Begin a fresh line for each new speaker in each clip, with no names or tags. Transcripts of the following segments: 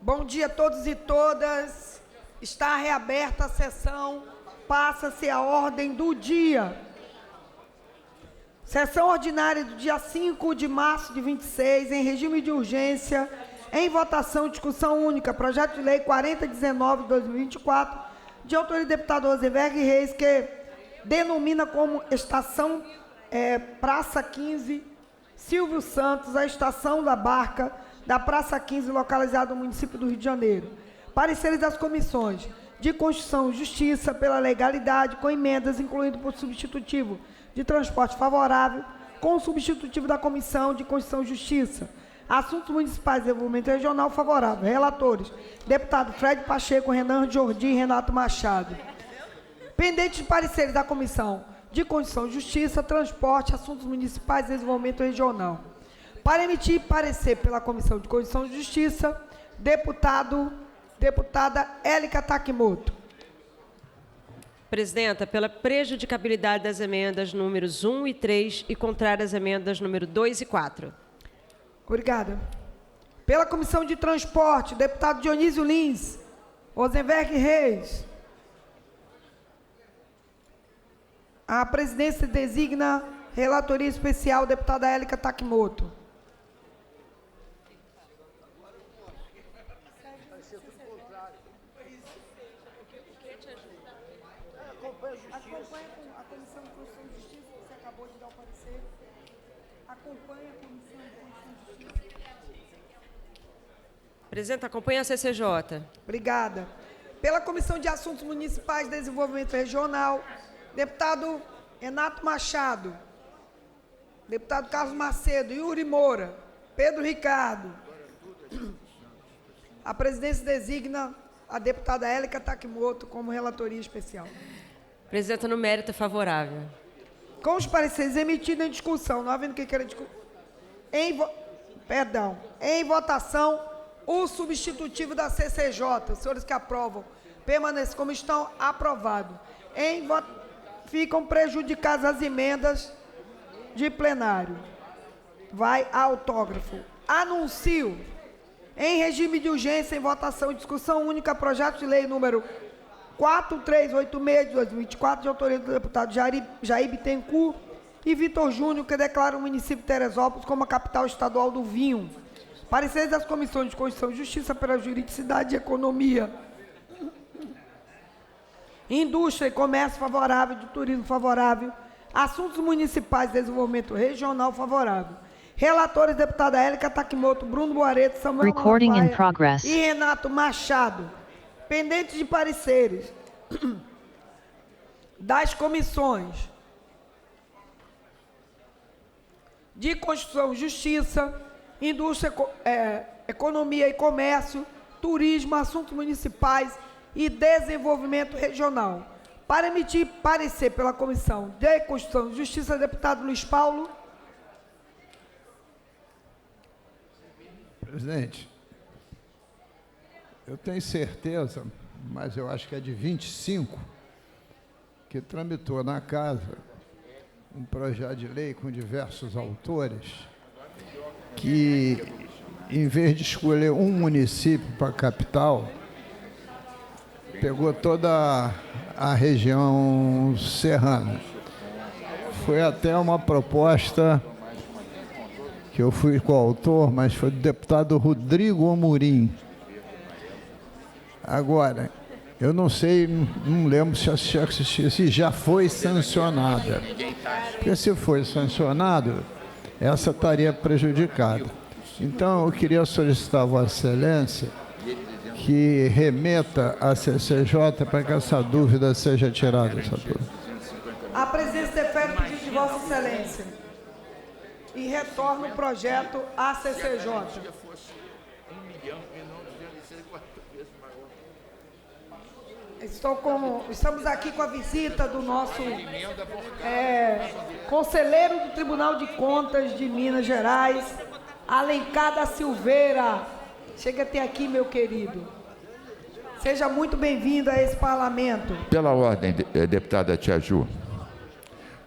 Bom dia a todos e todas. Está reaberta a sessão. Passa-se a ordem do dia. Sessão ordinária do dia 5 de março de 26, em regime de urgência, em votação, discussão única, projeto de lei 4019 de 2024, de autoria do deputado Rosenberg Reis, que denomina como estação Praça 15, Silvio Santos, a estação da barca da Praça 15, localizada no município do Rio de Janeiro. Pareceres das comissões de Constituição e Justiça pela legalidade, com emendas, incluindo por substitutivo de transporte favorável, com o substitutivo da Comissão de Constituição e Justiça. Assuntos Municipais e Desenvolvimento Regional favorável. Relatores: deputado Fred Pacheco, Renan Jordi e Renato Machado. Pendente de pareceres da Comissão de Constituição e Justiça, Transporte, Assuntos Municipais e Desenvolvimento Regional. Para emitir parecer pela Comissão de Constituição e Justiça, deputada Élica Takimoto.
Presidenta, pela prejudicabilidade das emendas números 1 e 3 e contrárias às emendas número 2 e 4.
Obrigada. Pela Comissão de Transporte, deputado Dionísio Lins, Rosenberg Reis. A presidência designa relatoria especial, deputada Élica Takimoto. Acompanha a Comissão de Constituição e Justiça, você acabou de dar o parecer. Acompanha a Comissão de Constituição e Justiça.
Presidenta, acompanha a CCJ.
Obrigada. Pela Comissão de Assuntos Municipais e Desenvolvimento Regional, deputado Renato Machado, deputado Carlos Macedo, Yuri Moura, Pedro Ricardo. A presidência designa a deputada Élica Takimoto como relatoria especial.
Presidenta, no mérito, favorável.
Com os pareceres emitidos em discussão, não havendo quem queira discutir, em votação, o substitutivo da CCJ, os senhores que aprovam, permanecem como estão, aprovado. Ficam prejudicadas as emendas de plenário. Vai a autógrafo. Anuncio, em regime de urgência, em votação e discussão única, projeto de lei número 4386 de 2024, de autoria do deputado Jair Bittencourt e Vitor Júnior, que declara o município de Teresópolis como a capital estadual do vinho. Pareceres das comissões de Constituição e Justiça pela Juridicidade e Economia, Indústria e Comércio favorável, de Turismo favorável, Assuntos Municipais e Desenvolvimento Regional favorável. Relatores: deputada Élica Takimoto, Bruno Boareto, Samuel Malafaia e Renato Machado. Pendente de pareceres das comissões de Constituição e Justiça, Indústria, Economia e Comércio, Turismo, Assuntos Municipais e Desenvolvimento Regional. Para emitir parecer pela Comissão de Constituição e Justiça, deputado Luiz Paulo.
Presidente, eu tenho certeza, mas eu acho que é de 25, que tramitou na casa um projeto de lei com diversos autores, que, em vez de escolher um município para a capital, pegou toda a região serrana. Foi até uma proposta que eu fui coautor, mas foi do deputado Rodrigo Amorim. Agora, eu não sei, não lembro se já foi sancionada. Porque se foi sancionado, essa estaria prejudicada. Então, eu queria solicitar a Vossa Excelência que remeta à CCJ para que essa dúvida seja tirada.
A presidência defere o pedido de Vossa Excelência e retorna o projeto à CCJ. Estamos aqui com a visita do nosso conselheiro do Tribunal de Contas de Minas Gerais, Alencar da Silveira. Chega até aqui, meu querido. Seja muito bem-vindo a esse parlamento.
Pela ordem, deputada Tia Ju,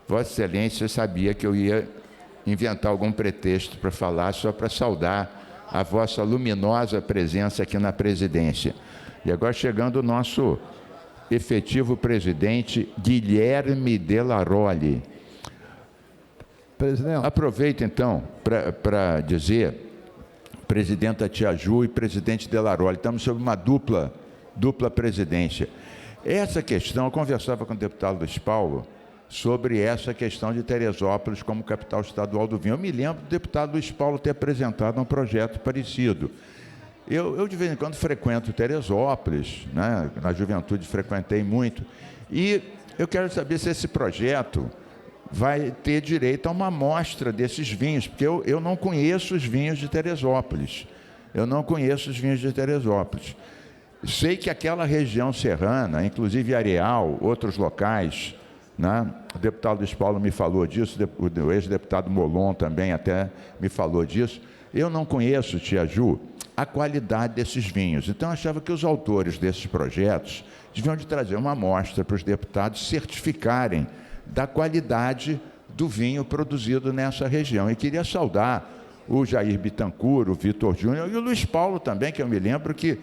Vossa Excelência sabia que eu ia inventar algum pretexto para falar, só para saudar a vossa luminosa presença aqui na presidência. E agora chegando o nosso efetivo presidente, Guilherme Delaroli.
Presidente.
Aproveito, então, para dizer, presidenta Tiaju e presidente Delaroli, estamos sob uma dupla presidência. Essa questão, eu conversava com o deputado Luiz Paulo sobre essa questão de Teresópolis como capital estadual do vinho. Eu me lembro do deputado Luiz Paulo ter apresentado um projeto parecido. Eu de vez em quando, frequento Teresópolis, né? Na juventude frequentei muito, e eu quero saber se esse projeto vai ter direito a uma amostra desses vinhos, porque eu não conheço os vinhos de Teresópolis. Sei que aquela região serrana, inclusive Areal, outros locais, né? O deputado Luiz Paulo me falou disso, o ex-deputado Molon também até me falou disso. Eu não conheço, Tia Ju, a qualidade desses vinhos. Então, eu achava que os autores desses projetos deviam de trazer uma amostra para os deputados certificarem da qualidade do vinho produzido nessa região. E queria saudar o Jair Bittencourt, o Vitor Júnior e o Luiz Paulo também, que eu me lembro que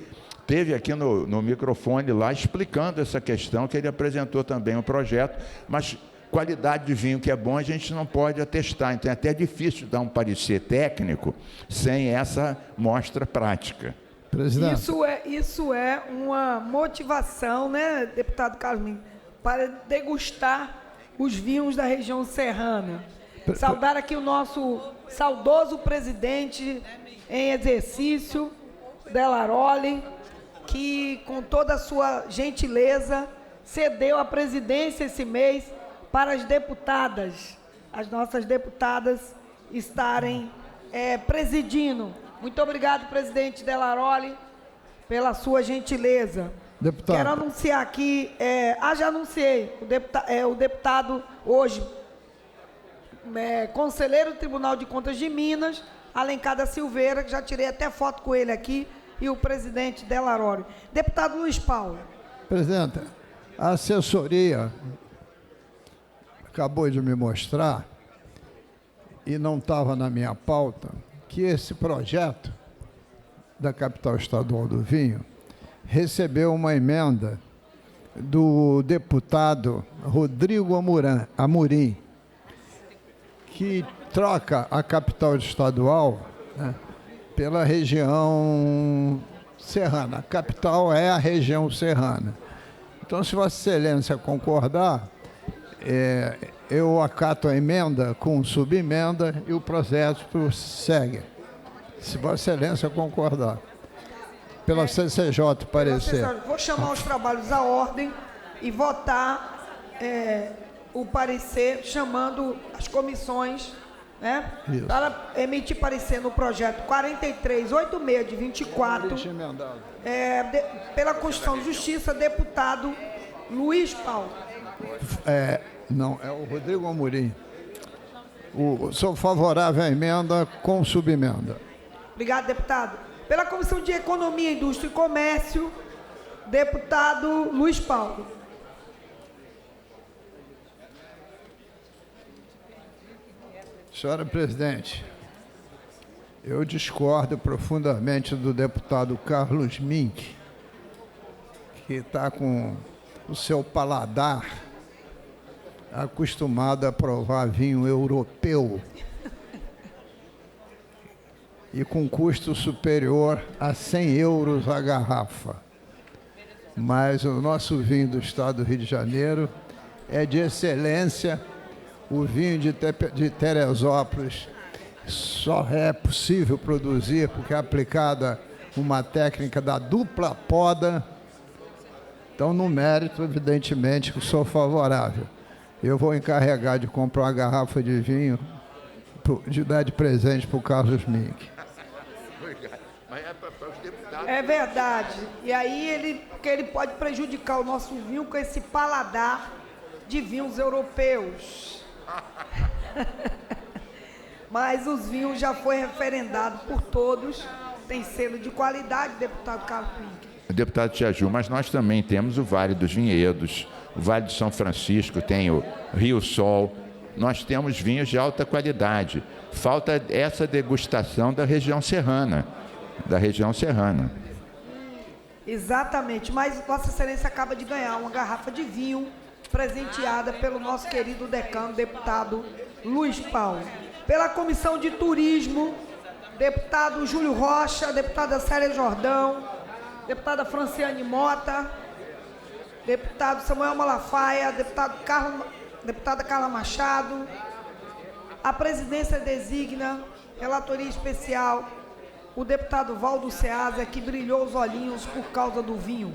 teve aqui no microfone lá explicando essa questão, que ele apresentou também um projeto, mas qualidade de vinho que é bom a gente não pode atestar, então é até difícil dar um parecer técnico sem essa mostra prática.
Presidente.
Isso é uma motivação, né, deputado Carlos, para degustar os vinhos da região serrana. Saudar aqui o nosso saudoso presidente em exercício, Delaroli, que com toda a sua gentileza cedeu a presidência esse mês para as deputadas, as nossas deputadas estarem presidindo. Muito obrigado, presidente Delaroli, pela sua gentileza.
Deputado.
Quero anunciar aqui, já anunciei, o deputado hoje, conselheiro do Tribunal de Contas de Minas, Alencar da Silveira, que já tirei até foto com ele aqui, e o presidente Delaroli. Deputado Luiz Paulo.
Presidente, a assessoria acabou de me mostrar, e não estava na minha pauta, que esse projeto da capital estadual do vinho recebeu uma emenda do deputado Rodrigo Amorim, que troca a capital estadual, né, pela região serrana. A capital é a região serrana. Então, se Vossa Excelência concordar, eu acato a emenda com subemenda e o processo segue. Se Vossa Excelência concordar. Pela CCJ, parecer.
Vou chamar os trabalhos à ordem e votar o parecer, chamando as comissões, né, para emitir parecer no projeto 4386 de 24, pela Constituição e Justiça, deputado Luiz Paulo.
Não, é o Rodrigo Amorim. Sou favorável à emenda com subemenda.
Obrigado, deputado. Pela Comissão de Economia, Indústria e Comércio, deputado Luiz Paulo.
Senhora presidente, eu discordo profundamente do deputado Carlos Mink, que está com o seu paladar acostumado a provar vinho europeu e com custo superior a 100 euros a garrafa. Mas o nosso vinho do estado do Rio de Janeiro é de excelência. O vinho de Teresópolis só é possível produzir porque é aplicada uma técnica da dupla poda. Então, no mérito, evidentemente, que sou favorável. Eu vou encarregar de comprar uma garrafa de vinho, de dar de presente para o Carlos Mink.
É verdade. E aí porque ele pode prejudicar o nosso vinho com esse paladar de vinhos europeus. Mas os vinhos já foi referendado por todos, tem selo de qualidade, deputado Carlos Mink.
Deputado Tiaju, mas nós também temos o Vale dos Vinhedos, o Vale de São Francisco, tem o Rio Sol, nós temos vinhos de alta qualidade. Falta essa degustação da região serrana.
Exatamente, mas Vossa Excelência acaba de ganhar uma garrafa de vinho presenteada pelo nosso querido decano, deputado Luiz Paulo. Pela Comissão de Turismo, deputado Júlio Rocha, deputada Célia Jordão, deputada Franciane Mota, deputado Samuel Malafaia, deputada Carla Machado. A presidência designa, relatoria especial, o deputado Valdo Ceasa, que brilhou os olhinhos por causa do vinho.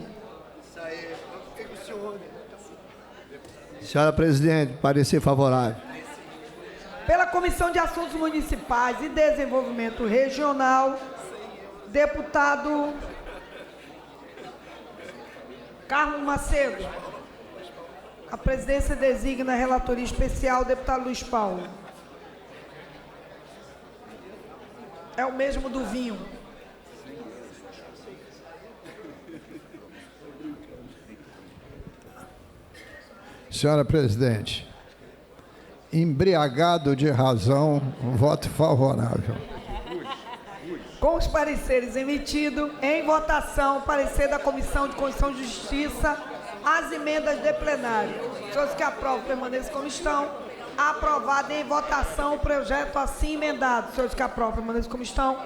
Senhora presidente, parecer favorável.
Pela Comissão de Assuntos Municipais e Desenvolvimento Regional, deputado Carlos Macedo. A presidência designa a relatoria especial, deputado Luiz Paulo. É o mesmo do vinho.
Senhora presidente, embriagado de razão, voto favorável.
Com os pareceres emitidos, em votação, parecer da Comissão de Constituição e Justiça, as emendas de plenário. Senhores que aprovam, permaneçam como estão. Aprovado em votação o projeto assim emendado. Senhores que aprovam, permaneçam como estão.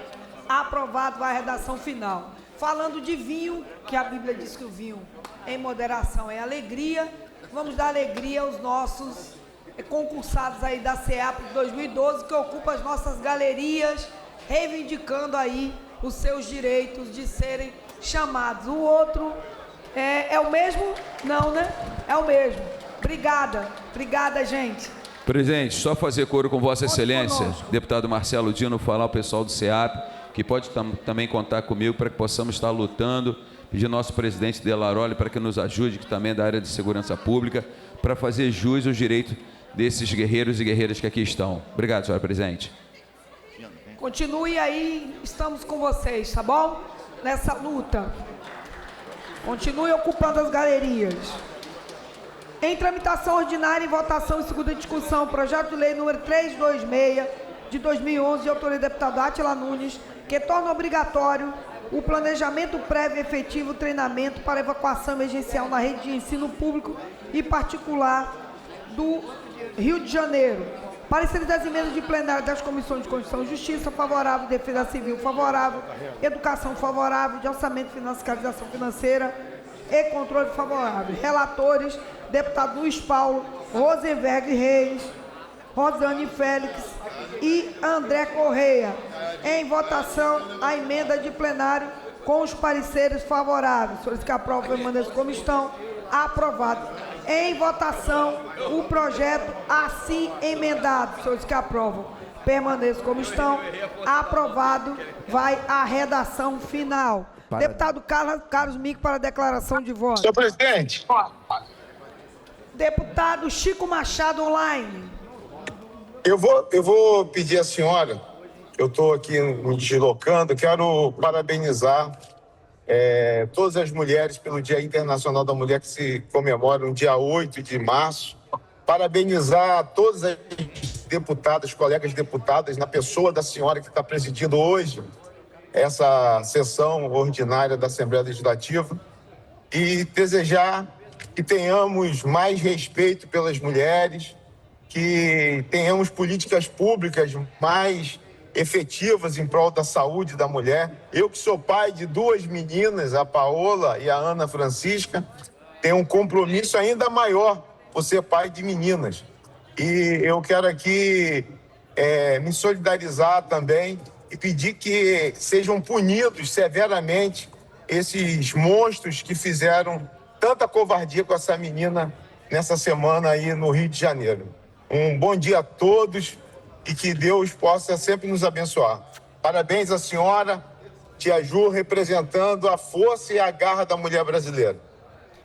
Aprovado, vai a redação final. Falando de vinho, que a Bíblia diz que o vinho em moderação é alegria, vamos dar alegria aos nossos concursados aí da CEAP de 2012, que ocupam as nossas galerias, reivindicando aí os seus direitos de serem chamados. O outro é o mesmo? Não, né? É o mesmo. Obrigada, gente.
Presidente, só fazer coro com Vossa Excelência, deputado Marcelo Dino, falar ao pessoal do CEAP, que pode também contar comigo para que possamos estar lutando, pedir nosso presidente Delaroli para que nos ajude, que também é da área de segurança pública, para fazer jus aos direitos desses guerreiros e guerreiras que aqui estão. Obrigado, senhora presidente.
Continue aí, estamos com vocês, tá bom? Nessa luta. Continue ocupando as galerias. Em tramitação ordinária e votação em segunda discussão, projeto de lei número 326, de 2011, de autoria do deputado Átila Nunes, que torna obrigatório o planejamento prévio e efetivo treinamento para evacuação emergencial na rede de ensino público e particular do Rio de Janeiro. Pareceres das emendas de plenário das comissões de Constituição e Justiça, favorável, Defesa Civil, favorável, Educação, favorável, de Orçamento e Fiscalização Financeira e Controle, favorável. Relatores, deputado Luiz Paulo, Rosenberg Reis, Rosane Félix e André Correia. Em votação, a emenda de plenário com os pareceres favoráveis. Senhores que aprovam, permaneçam como estão. Aprovado. Em votação, o projeto assim emendado. Senhores que aprovam, permaneçam como estão. Aprovado. Vai a redação final. Deputado Carlos Mico para a declaração de voto.
Senhor presidente.
Deputado Chico Machado, online.
Eu vou pedir à senhora, eu estou aqui me deslocando, quero parabenizar todas as mulheres pelo Dia Internacional da Mulher, que se comemora no dia 8 de março. Parabenizar todas as deputadas, colegas deputadas, na pessoa da senhora que está presidindo hoje essa sessão ordinária da Assembleia Legislativa, e desejar que tenhamos mais respeito pelas mulheres, que tenhamos políticas públicas mais efetivas em prol da saúde da mulher. Eu, que sou pai de duas meninas, a Paola e a Ana Francisca, tenho um compromisso ainda maior por ser pai de meninas. E eu quero aqui me solidarizar também e pedir que sejam punidos severamente esses monstros que fizeram tanta covardia com essa menina nessa semana aí no Rio de Janeiro. Um bom dia a todos e que Deus possa sempre nos abençoar. Parabéns à senhora, tia Ju, representando a força e a garra da mulher brasileira.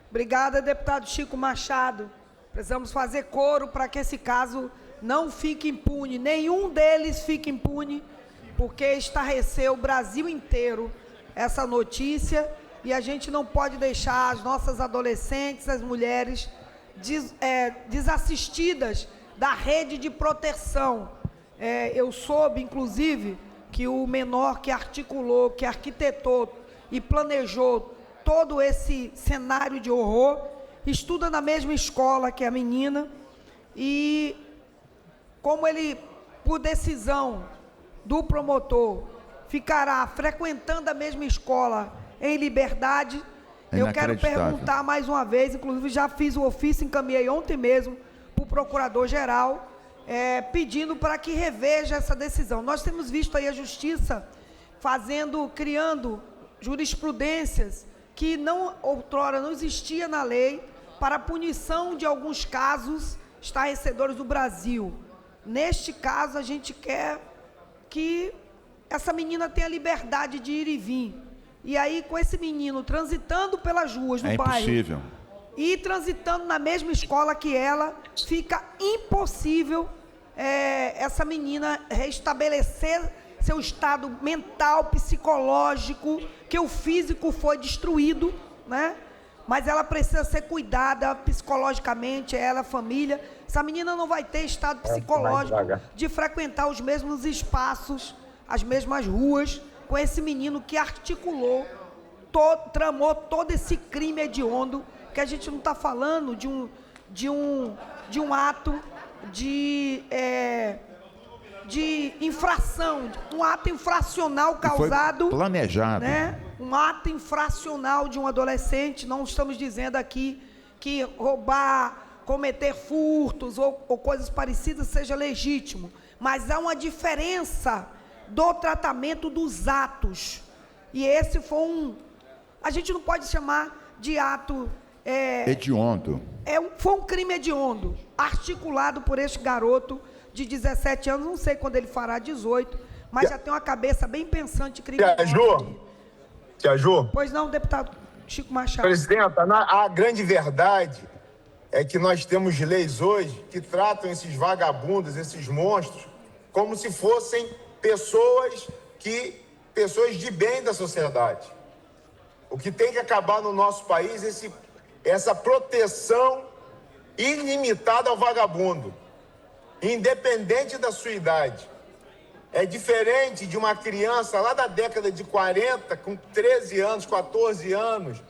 Obrigada, deputado Chico Machado. Precisamos fazer coro para que esse caso não fique impune. Nenhum deles fique impune, porque estarreceu o Brasil inteiro essa notícia, e a gente não pode deixar as nossas adolescentes, as mulheres, desassistidas da rede de proteção. Eu soube, inclusive, que o menor que articulou, que arquitetou e planejou todo esse cenário de horror, estuda na mesma escola que a menina, e como ele, por decisão do promotor, ficará frequentando a mesma escola em liberdade, eu quero perguntar mais uma vez, inclusive já fiz o ofício, encaminhei ontem mesmo para o Procurador-Geral, pedindo para que reveja essa decisão. Nós temos visto aí a Justiça criando jurisprudências que outrora não existia na lei para a punição de alguns casos estarrecedores do Brasil. Neste caso, a gente quer que essa menina tenha liberdade de ir e vir. E aí, com esse menino transitando pelas ruas do bairro... É impossível. E transitando na mesma escola que ela, fica impossível essa menina restabelecer seu estado mental, psicológico, que o físico foi destruído, né? Mas ela precisa ser cuidada psicologicamente, ela, a família. Essa menina não vai ter estado psicológico de frequentar os mesmos espaços, as mesmas ruas, com esse menino que articulou, tramou todo esse crime hediondo, que a gente não está falando de um ato de infração, um ato infracional causado...
Foi planejado.
Né? Um ato infracional de um adolescente. Não estamos dizendo aqui que roubar, cometer furtos ou coisas parecidas seja legítimo, mas há uma diferença do tratamento dos atos. E esse foi a gente não pode chamar de ato...
hediondo.
Foi um crime hediondo, articulado por este garoto de 17 anos, não sei quando ele fará 18, mas já tem uma cabeça bem pensante criminosa.
Tia Ju?
Pois não, deputado Chico Machado.
Presidenta, a grande verdade é que nós temos leis hoje que tratam esses vagabundos, esses monstros, como se fossem pessoas de bem da sociedade. O que tem que acabar no nosso país é essa proteção ilimitada ao vagabundo, independente da sua idade. É diferente de uma criança lá da década de 40, com 13 anos, 14 anos,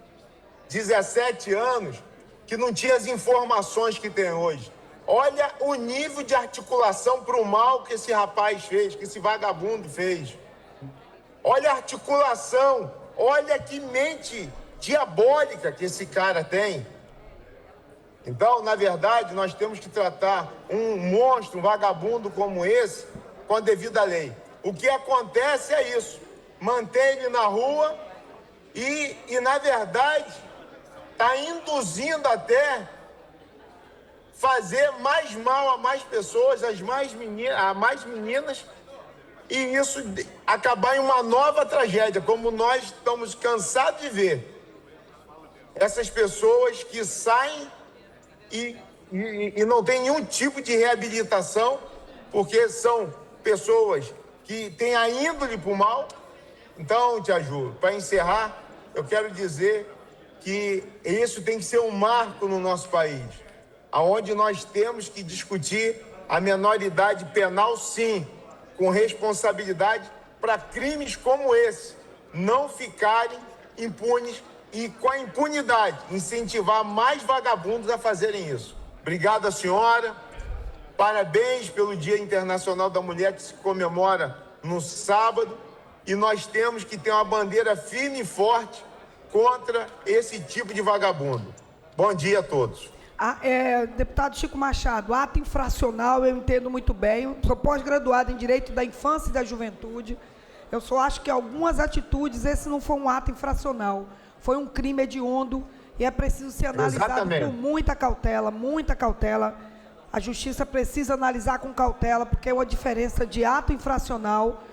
17 anos, que não tinha as informações que tem hoje. Olha o nível de articulação para o mal que esse rapaz fez, que esse vagabundo fez. Olha a articulação, olha que mente diabólica que esse cara tem. Então, na verdade, nós temos que tratar um monstro, um vagabundo como esse, com a devida lei. O que acontece é isso. Mantém ele na rua e na verdade, está induzindo até fazer mais mal a mais pessoas, a mais meninas, e isso acabar em uma nova tragédia, como nós estamos cansados de ver. Essas pessoas que saem e não tem nenhum tipo de reabilitação, porque são pessoas que têm a índole para o mal. Então, Tia Ju, para encerrar, eu quero dizer que isso tem que ser um marco no nosso país, onde nós temos que discutir a menoridade penal, sim, com responsabilidade, para crimes como esse não ficarem impunes e, com a impunidade, incentivar mais vagabundos a fazerem isso. Obrigado, senhora. Parabéns pelo Dia Internacional da Mulher, que se comemora no sábado, e nós temos que ter uma bandeira firme e forte contra esse tipo de vagabundo. Bom dia a todos.
Deputado Chico Machado, ato infracional eu entendo muito bem, eu sou pós-graduado em Direito da Infância e da Juventude, eu só acho que algumas atitudes, esse não foi um ato infracional, foi um crime hediondo e é preciso ser analisado com muita cautela, a Justiça precisa analisar com cautela, porque é uma diferença de ato infracional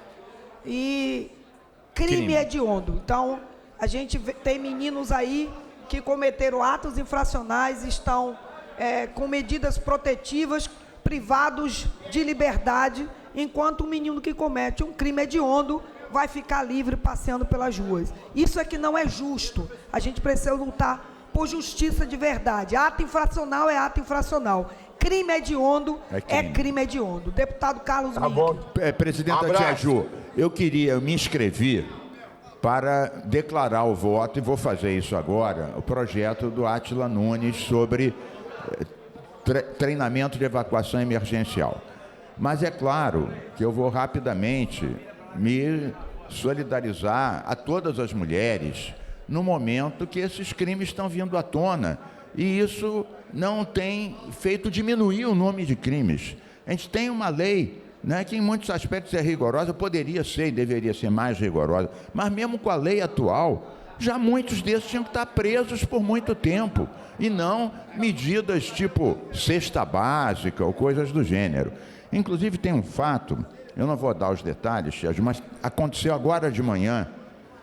e crime hediondo. Então, a gente tem meninos aí que cometeram atos infracionais, estão com medidas protetivas, privados de liberdade, enquanto um menino que comete um crime hediondo vai ficar livre passeando pelas ruas. Isso é que não é justo. A gente precisa lutar por justiça de verdade. Ato infracional é ato infracional. crime hediondo,
É crime.
é crime hediondo. Deputado Carlos
Tá
Mink.
bom.
Presidenta
Abraço.
Tia Ju, eu me inscrevi para declarar o voto, e vou fazer isso agora, o projeto do Átila Nunes sobre treinamento de evacuação emergencial. Mas é claro que eu vou rapidamente me solidarizar a todas as mulheres no momento que esses crimes estão vindo à tona. E isso não tem feito diminuir o número de crimes. A gente tem uma lei, né, que em muitos aspectos é rigorosa, poderia ser e deveria ser mais rigorosa, mas mesmo com a lei atual, já muitos desses tinham que estar presos por muito tempo, e não medidas tipo cesta básica ou coisas do gênero. Inclusive tem um fato, eu não vou dar os detalhes, mas aconteceu agora de manhã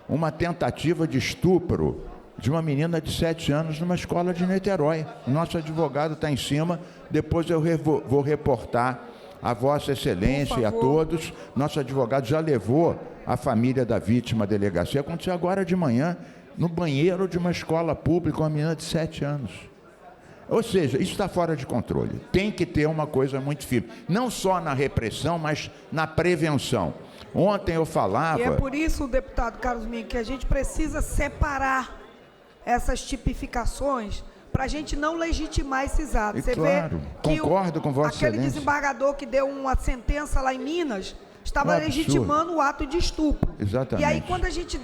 uma tentativa de estupro de uma menina de 7 anos numa escola de Niterói. O nosso advogado está em cima, depois eu vou reportar a Vossa Excelência e a todos. Nosso advogado já levou a família da vítima à delegacia. Aconteceu agora de manhã, no banheiro de uma escola pública, uma menina de 7 anos. Ou seja, isso está fora de controle. Tem que ter uma coisa muito firme, não só na repressão, mas na prevenção. Ontem eu falava...
E é por isso, deputado Carlos Mink, que a gente precisa separar essas tipificações para a gente não legitimar esses atos.
E
Você
claro,
vê que
concordo com Vossa
aquele
Excelência.
desembargador que deu uma sentença lá em Minas estava
Um absurdo.
legitimando o ato de estupro.
Exatamente.
E aí, quando a gente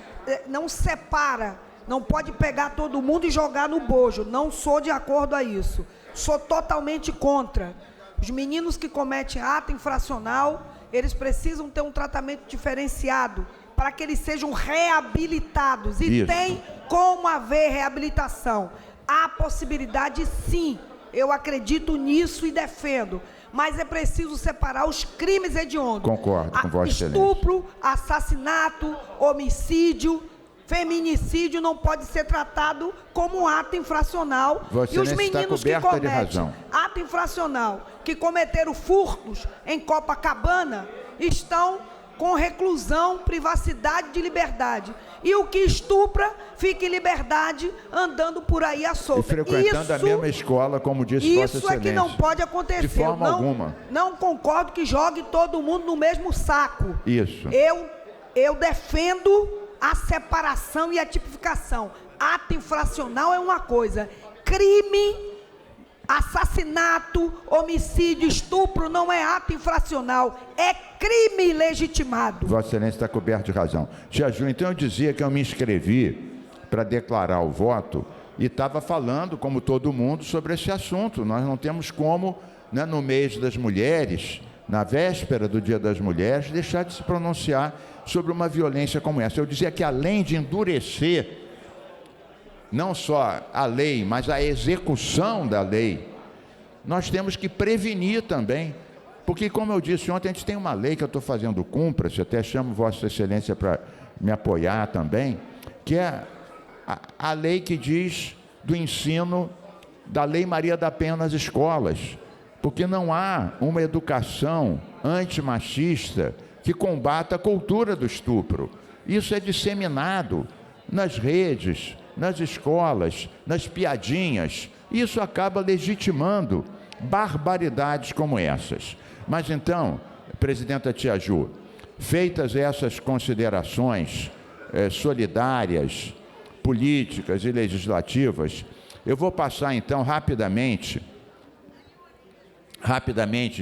não separa, não pode pegar todo mundo e jogar no bojo. Não sou de acordo a isso. Sou totalmente contra. Os meninos que cometem ato infracional, eles precisam ter um tratamento diferenciado para que eles sejam reabilitados. E
Isso.
tem como haver reabilitação. Há possibilidade, sim. Eu acredito nisso e defendo. Mas é preciso separar os crimes hediondos.
Concordo com Vossa Excelência.
Estupro, assassinato, homicídio, feminicídio não pode ser tratado como um ato infracional.
Vossa
E os
Excelência está
meninos que
coberta de
cometem
razão.
ato infracional, que cometeram furtos em Copacabana, estão com reclusão, privacidade de liberdade. E o que estupra, fica em liberdade, andando por aí à solta.
E frequentando a mesma escola, como disse Vossa
Isso é
Excelência.
que não pode acontecer.
De forma
não,
alguma.
Não concordo que jogue todo mundo no mesmo saco.
Isso.
Eu defendo a separação e a tipificação. Ato infracional é uma coisa. Crime, assassinato, homicídio, estupro não é ato infracional. É crime legitimado.
Vossa Excelência está coberto de razão. Tia Ju, então eu dizia que eu me inscrevi para declarar o voto e estava falando, como todo mundo, sobre esse assunto. Nós não temos como, né, no mês das mulheres, na véspera do Dia das Mulheres, deixar de se pronunciar sobre uma violência como essa. Eu dizia que além de endurecer não só a lei, mas a execução da lei, nós temos que prevenir também. Porque, como eu disse ontem, a gente tem uma lei que eu estou fazendo cumpra-se, até chamo Vossa Excelência para me apoiar também, que é a lei que diz do ensino da Lei Maria da Penha nas escolas. Porque não há uma educação antimachista que combata a cultura do estupro. Isso é disseminado nas redes, nas escolas, nas piadinhas. Isso acaba legitimando barbaridades como essas. Mas então, presidenta Tia Ju, feitas essas considerações solidárias, políticas e legislativas, eu vou passar então rapidamente,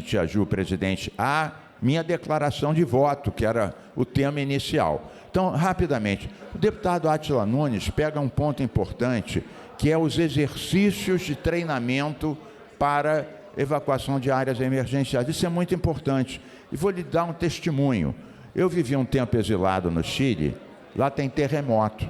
Tia Ju, presidente, a minha declaração de voto, que era o tema inicial. Então, rapidamente, o deputado Átila Nunes pega um ponto importante, que é os exercícios de treinamento para evacuação de áreas emergenciais. Isso é muito importante. E vou lhe dar um testemunho. Eu vivi um tempo exilado no Chile, lá tem terremoto.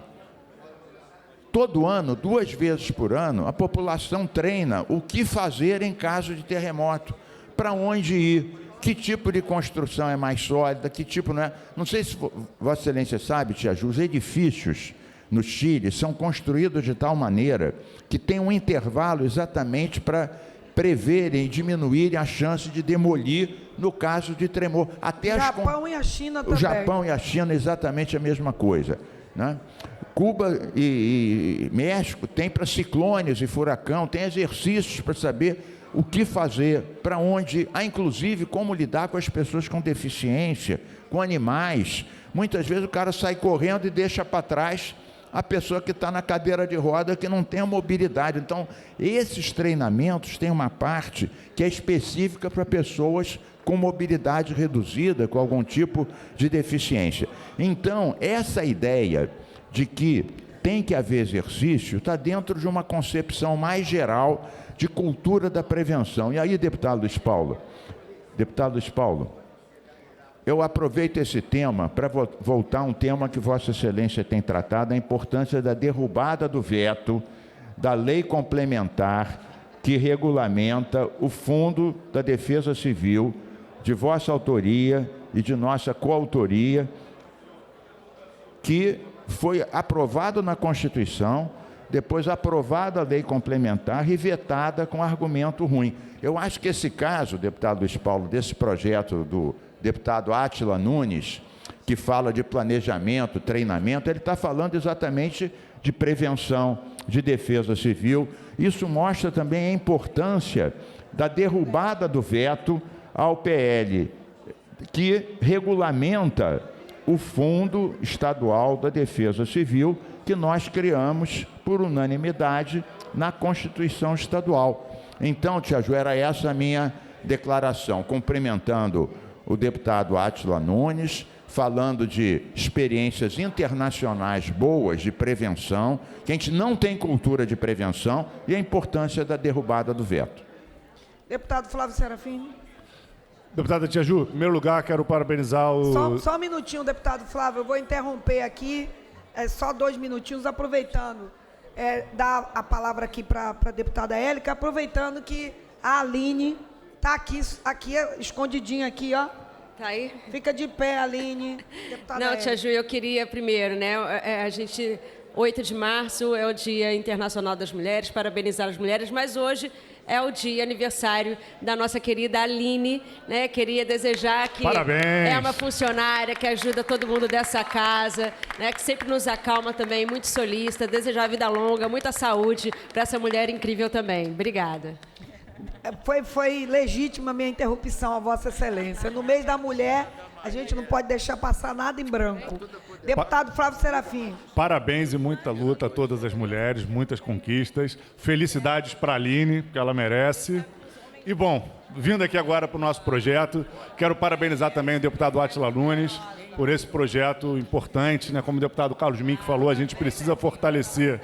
Todo ano, 2 vezes por ano, a população treina o que fazer em caso de terremoto, para onde ir, que tipo de construção é mais sólida, que tipo não é. Não sei se Vossa Excelência sabe, Tia Ju, os edifícios no Chile são construídos de tal maneira que tem um intervalo exatamente para preverem e diminuírem a chance de demolir no caso de tremor. Até
o Japão e a China também.
O Japão e a China exatamente a mesma coisa, né? Cuba e México tem para ciclones e furacão, tem exercícios para saber o que fazer, para onde, inclusive como lidar com as pessoas com deficiência, com animais. Muitas vezes o cara sai correndo e deixa para trás a pessoa que está na cadeira de roda, que não tem a mobilidade. Então, esses treinamentos têm uma parte que é específica para pessoas com mobilidade reduzida, com algum tipo de deficiência. Então, essa ideia de que tem que haver exercício está dentro de uma concepção mais geral de cultura da prevenção. E aí, deputado Luiz Paulo, eu aproveito esse tema para voltar a um tema que Vossa Excelência tem tratado, a importância da derrubada do veto da lei complementar que regulamenta o Fundo da Defesa Civil, de vossa autoria e de nossa coautoria, que foi aprovado na Constituição, depois aprovada a lei complementar e vetada com argumento ruim. Eu acho que esse caso, deputado Luiz Paulo, desse projeto do deputado Átila Nunes, que fala de planejamento, treinamento, ele está falando exatamente de prevenção, de defesa civil. Isso mostra também a importância da derrubada do veto ao PL, que regulamenta o Fundo Estadual da Defesa Civil, que nós criamos por unanimidade na Constituição Estadual. Então, Tia Ju, era essa a minha declaração, cumprimentando o deputado Átila Nunes, falando de experiências internacionais boas de prevenção, que a gente não tem cultura de prevenção, e a importância da derrubada do veto.
Deputado Flávio Serafim.
Deputada Tia Ju, em primeiro lugar, quero parabenizar o...
Só um minutinho, deputado Flávio, eu vou interromper aqui, só 2 minutinhos, aproveitando, dar a palavra aqui para a deputada Élica, aproveitando que a Aline está aqui escondidinha aqui, ó.
Tá aí?
Fica de pé, Aline.
Não, Tia Ju, eu queria primeiro, né, a gente... 8 de março é o Dia Internacional das Mulheres, parabenizar as mulheres, mas hoje é o dia aniversário da nossa querida Aline, né? Queria desejar que
Parabéns.
É uma funcionária que ajuda todo mundo dessa casa, né? Que sempre nos acalma também, muito solista, desejar vida longa, muita saúde para essa mulher incrível também. Obrigada.
Foi legítima a minha interrupção, a Vossa Excelência. No mês da mulher, a gente não pode deixar passar nada em branco. Deputado Flávio Serafim.
Parabéns e muita luta a todas as mulheres, muitas conquistas. Felicidades para a Aline, que ela merece. E, bom, vindo aqui agora para o nosso projeto, quero parabenizar também o deputado Átila Nunes por esse projeto importante, né? Como o deputado Carlos Mink falou, a gente precisa fortalecer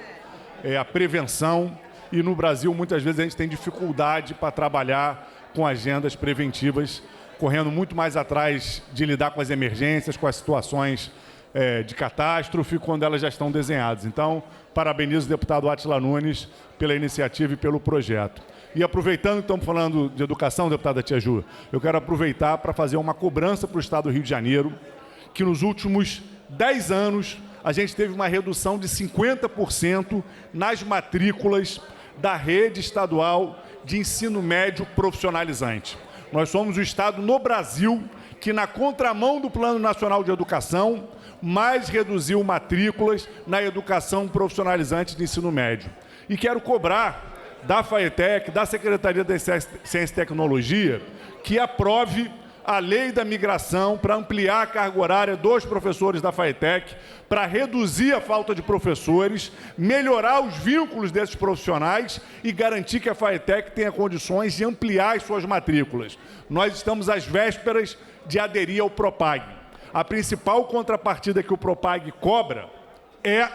a prevenção. E no Brasil, muitas vezes, a gente tem dificuldade para trabalhar com agendas preventivas, correndo muito mais atrás de lidar com as emergências, com as situações de catástrofe, quando elas já estão desenhadas. Então, parabenizo o deputado Átila Nunes pela iniciativa e pelo projeto. E aproveitando que estamos falando de educação, deputada Tia Ju, eu quero aproveitar para fazer uma cobrança para o Estado do Rio de Janeiro, que nos últimos 10 anos a gente teve uma redução de 50% nas matrículas da rede estadual de ensino médio profissionalizante. Nós somos o estado no Brasil que, na contramão do Plano Nacional de Educação, mais reduziu matrículas na educação profissionalizante de ensino médio. E quero cobrar da FAETEC, da Secretaria da Ciência e Tecnologia, que aprove a lei da migração para ampliar a carga horária dos professores da FAETEC, para reduzir a falta de professores, melhorar os vínculos desses profissionais e garantir que a FAETEC tenha condições de ampliar as suas matrículas. Nós estamos às vésperas de aderir ao PROPAG. A principal contrapartida que o PROPAG cobra é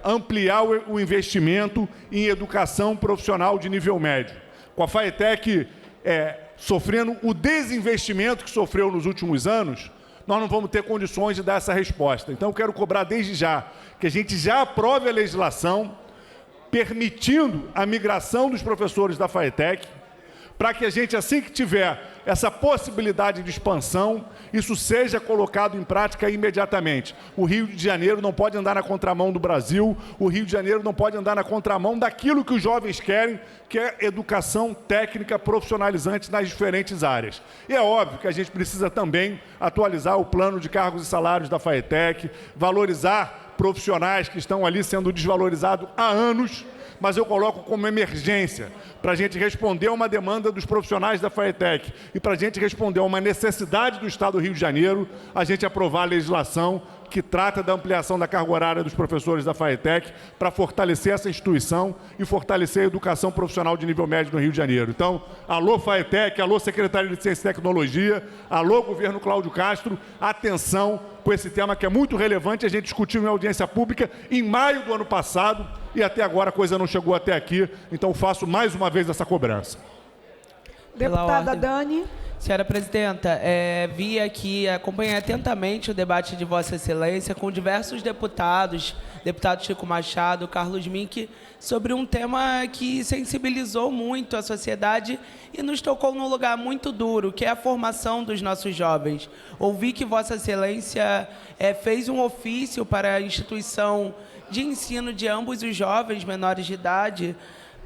ampliar o investimento em educação profissional de nível médio. Com a FAETEC sofrendo o desinvestimento que sofreu nos últimos anos, nós não vamos ter condições de dar essa resposta. Então, eu quero cobrar desde já que a gente já aprove a legislação permitindo a migração dos professores da FAETEC, para que a gente, assim que tiver essa possibilidade de expansão, isso seja colocado em prática imediatamente. O Rio de Janeiro não pode andar na contramão do Brasil, o Rio de Janeiro não pode andar na contramão daquilo que os jovens querem, que é educação técnica profissionalizante nas diferentes áreas. E é óbvio que a gente precisa também atualizar o plano de cargos e salários da FAETEC, valorizar profissionais que estão ali sendo desvalorizados há anos, mas eu coloco como emergência, para a gente responder a uma demanda dos profissionais da FATEC e para a gente responder a uma necessidade do Estado do Rio de Janeiro, a gente aprovar a legislação que trata da ampliação da carga horária dos professores da FATEC para fortalecer essa instituição e fortalecer a educação profissional de nível médio no Rio de Janeiro. Então, alô FATEC, alô Secretaria de Ciência e Tecnologia, alô Governo Cláudio Castro, atenção com esse tema que é muito relevante, a gente discutiu em audiência pública em maio do ano passado e até agora a coisa não chegou até aqui, então faço mais uma vez essa cobrança.
Deputada Dani.
Senhora Presidenta, vi aqui, acompanhei atentamente o debate de Vossa Excelência com diversos deputados, deputado Chico Machado, Carlos Mink, sobre um tema que sensibilizou muito a sociedade e nos tocou num lugar muito duro, que é a formação dos nossos jovens. Ouvi que Vossa Excelência fez um ofício para a instituição de ensino de ambos os jovens menores de idade,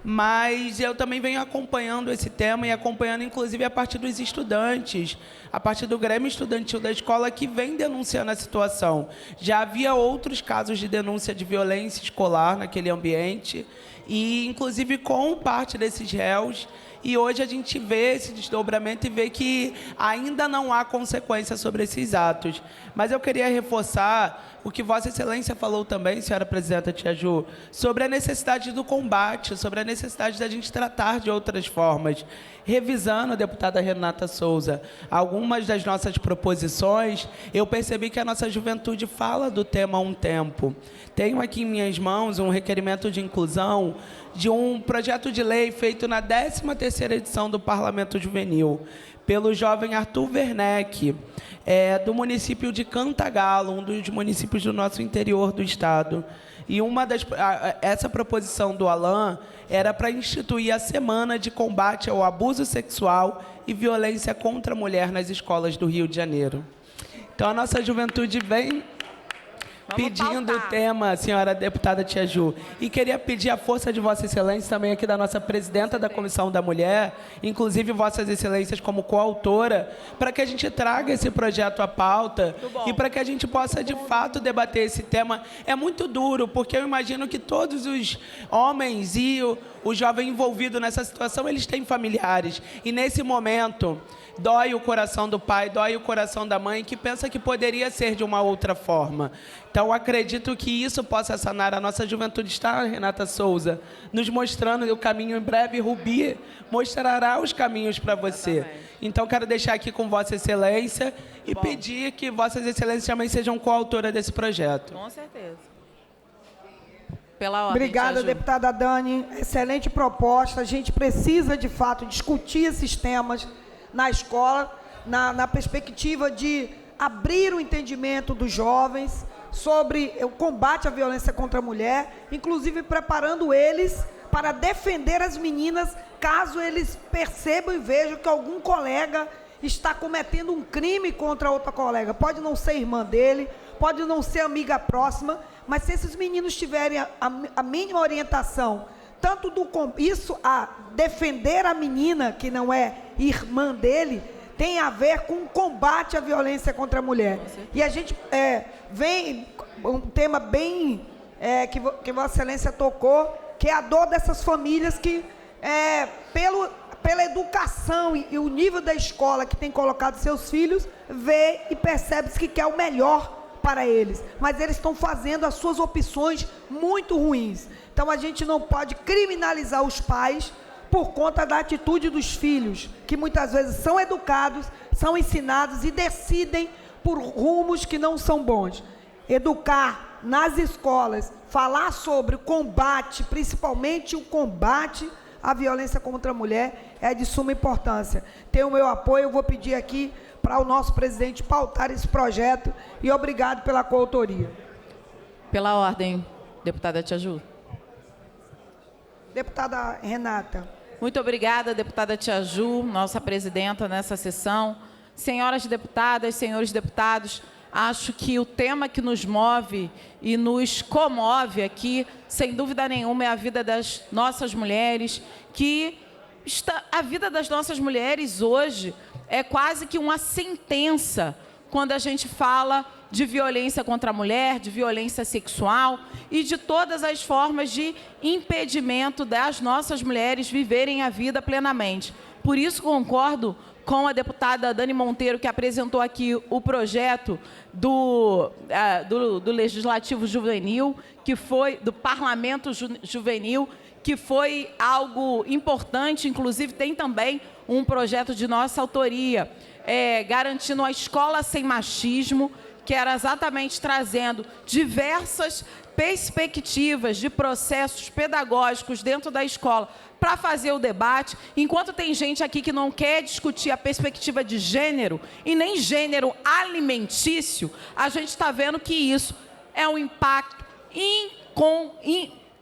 mas eu também venho acompanhando esse tema e acompanhando, inclusive, a partir dos estudantes, a partir do Grêmio Estudantil da escola, que vem denunciando a situação. Já havia outros casos de denúncia de violência escolar naquele ambiente, e, inclusive, com parte desses réus. E hoje a gente vê esse desdobramento e vê que ainda não há consequência sobre esses atos. Mas eu queria reforçar o que Vossa Excelência falou também, senhora Presidenta Tia Ju, sobre a necessidade do combate, sobre a necessidade da gente tratar de outras formas. Revisando, deputada Renata Souza, algumas das nossas proposições, eu percebi que a nossa juventude fala do tema há um tempo. Tenho aqui em minhas mãos um requerimento de inclusão de um projeto de lei feito na 13ª edição do Parlamento Juvenil, pelo jovem Arthur Werneck, do município de Cantagalo, um dos municípios do nosso interior do estado. E essa proposição do Alain era para instituir a Semana de Combate ao Abuso Sexual e Violência contra a Mulher nas escolas do Rio de Janeiro. Então, a nossa juventude vem pedindo o tema, senhora deputada Tia Ju. E queria pedir a força de Vossa Excelência também aqui da nossa presidenta da Comissão da Mulher, inclusive Vossas Excelências como coautora, para que a gente traga esse projeto à pauta e para que a gente possa, de fato, debater esse tema. É muito duro, porque eu imagino que todos os homens e o jovem envolvido nessa situação, eles têm familiares. E, nesse momento, dói o coração do pai, dói o coração da mãe, que pensa que poderia ser de uma outra forma. Então, acredito que isso possa sanar. A nossa juventude está, Renata Souza, nos mostrando o caminho. Em breve, Rubi mostrará os caminhos para você. Então, quero deixar aqui com Vossa Excelência e pedir que Vossas Excelências também sejam coautora desse projeto.
Com certeza. Pela ordem,
obrigada, deputada Dani. Excelente proposta. A gente precisa, de fato, discutir esses temas na escola, na perspectiva de abrir o entendimento dos jovens sobre o combate à violência contra a mulher, inclusive preparando eles para defender as meninas caso eles percebam e vejam que algum colega está cometendo um crime contra outra colega. Pode não ser irmã dele, pode não ser amiga próxima, mas se esses meninos tiverem a mínima orientação, tanto isso a defender a menina, que não é irmã dele, tem a ver com o combate à violência contra a mulher. E a gente vem um tema bem que Vossa Excelência tocou, que é a dor dessas famílias que, pela educação e o nível da escola que tem colocado seus filhos, vê e percebe-se que quer o melhor para eles, mas eles estão fazendo as suas opções muito ruins. Então, a gente não pode criminalizar os pais por conta da atitude dos filhos, que muitas vezes são educados, são ensinados e decidem por rumos que não são bons. Educar nas escolas, falar sobre o combate, principalmente o combate à violência contra a mulher, é de suma importância. Tem o meu apoio, eu vou pedir aqui para o nosso presidente pautar esse projeto e obrigado pela coautoria.
Pela ordem, deputada Tia Ju.
Deputada Renata.
Muito obrigada, deputada Tia Ju, nossa presidenta nessa sessão. Senhoras deputadas, senhores deputados, acho que o tema que nos move e nos comove aqui, sem dúvida nenhuma, é a vida das nossas mulheres, a vida das nossas mulheres hoje é quase que uma sentença quando a gente fala de violência contra a mulher, de violência sexual e de todas as formas de impedimento das nossas mulheres viverem a vida plenamente. Por isso, concordo com a deputada Dani Monteiro, que apresentou aqui o projeto do Legislativo Juvenil, que foi do Parlamento Juvenil, que foi algo importante. Inclusive, tem também um projeto de nossa autoria, garantindo a escola sem machismo, que era exatamente trazendo diversas perspectivas de processos pedagógicos dentro da escola para fazer o debate. Enquanto tem gente aqui que não quer discutir a perspectiva de gênero e nem gênero alimentício, a gente está vendo que isso é um impacto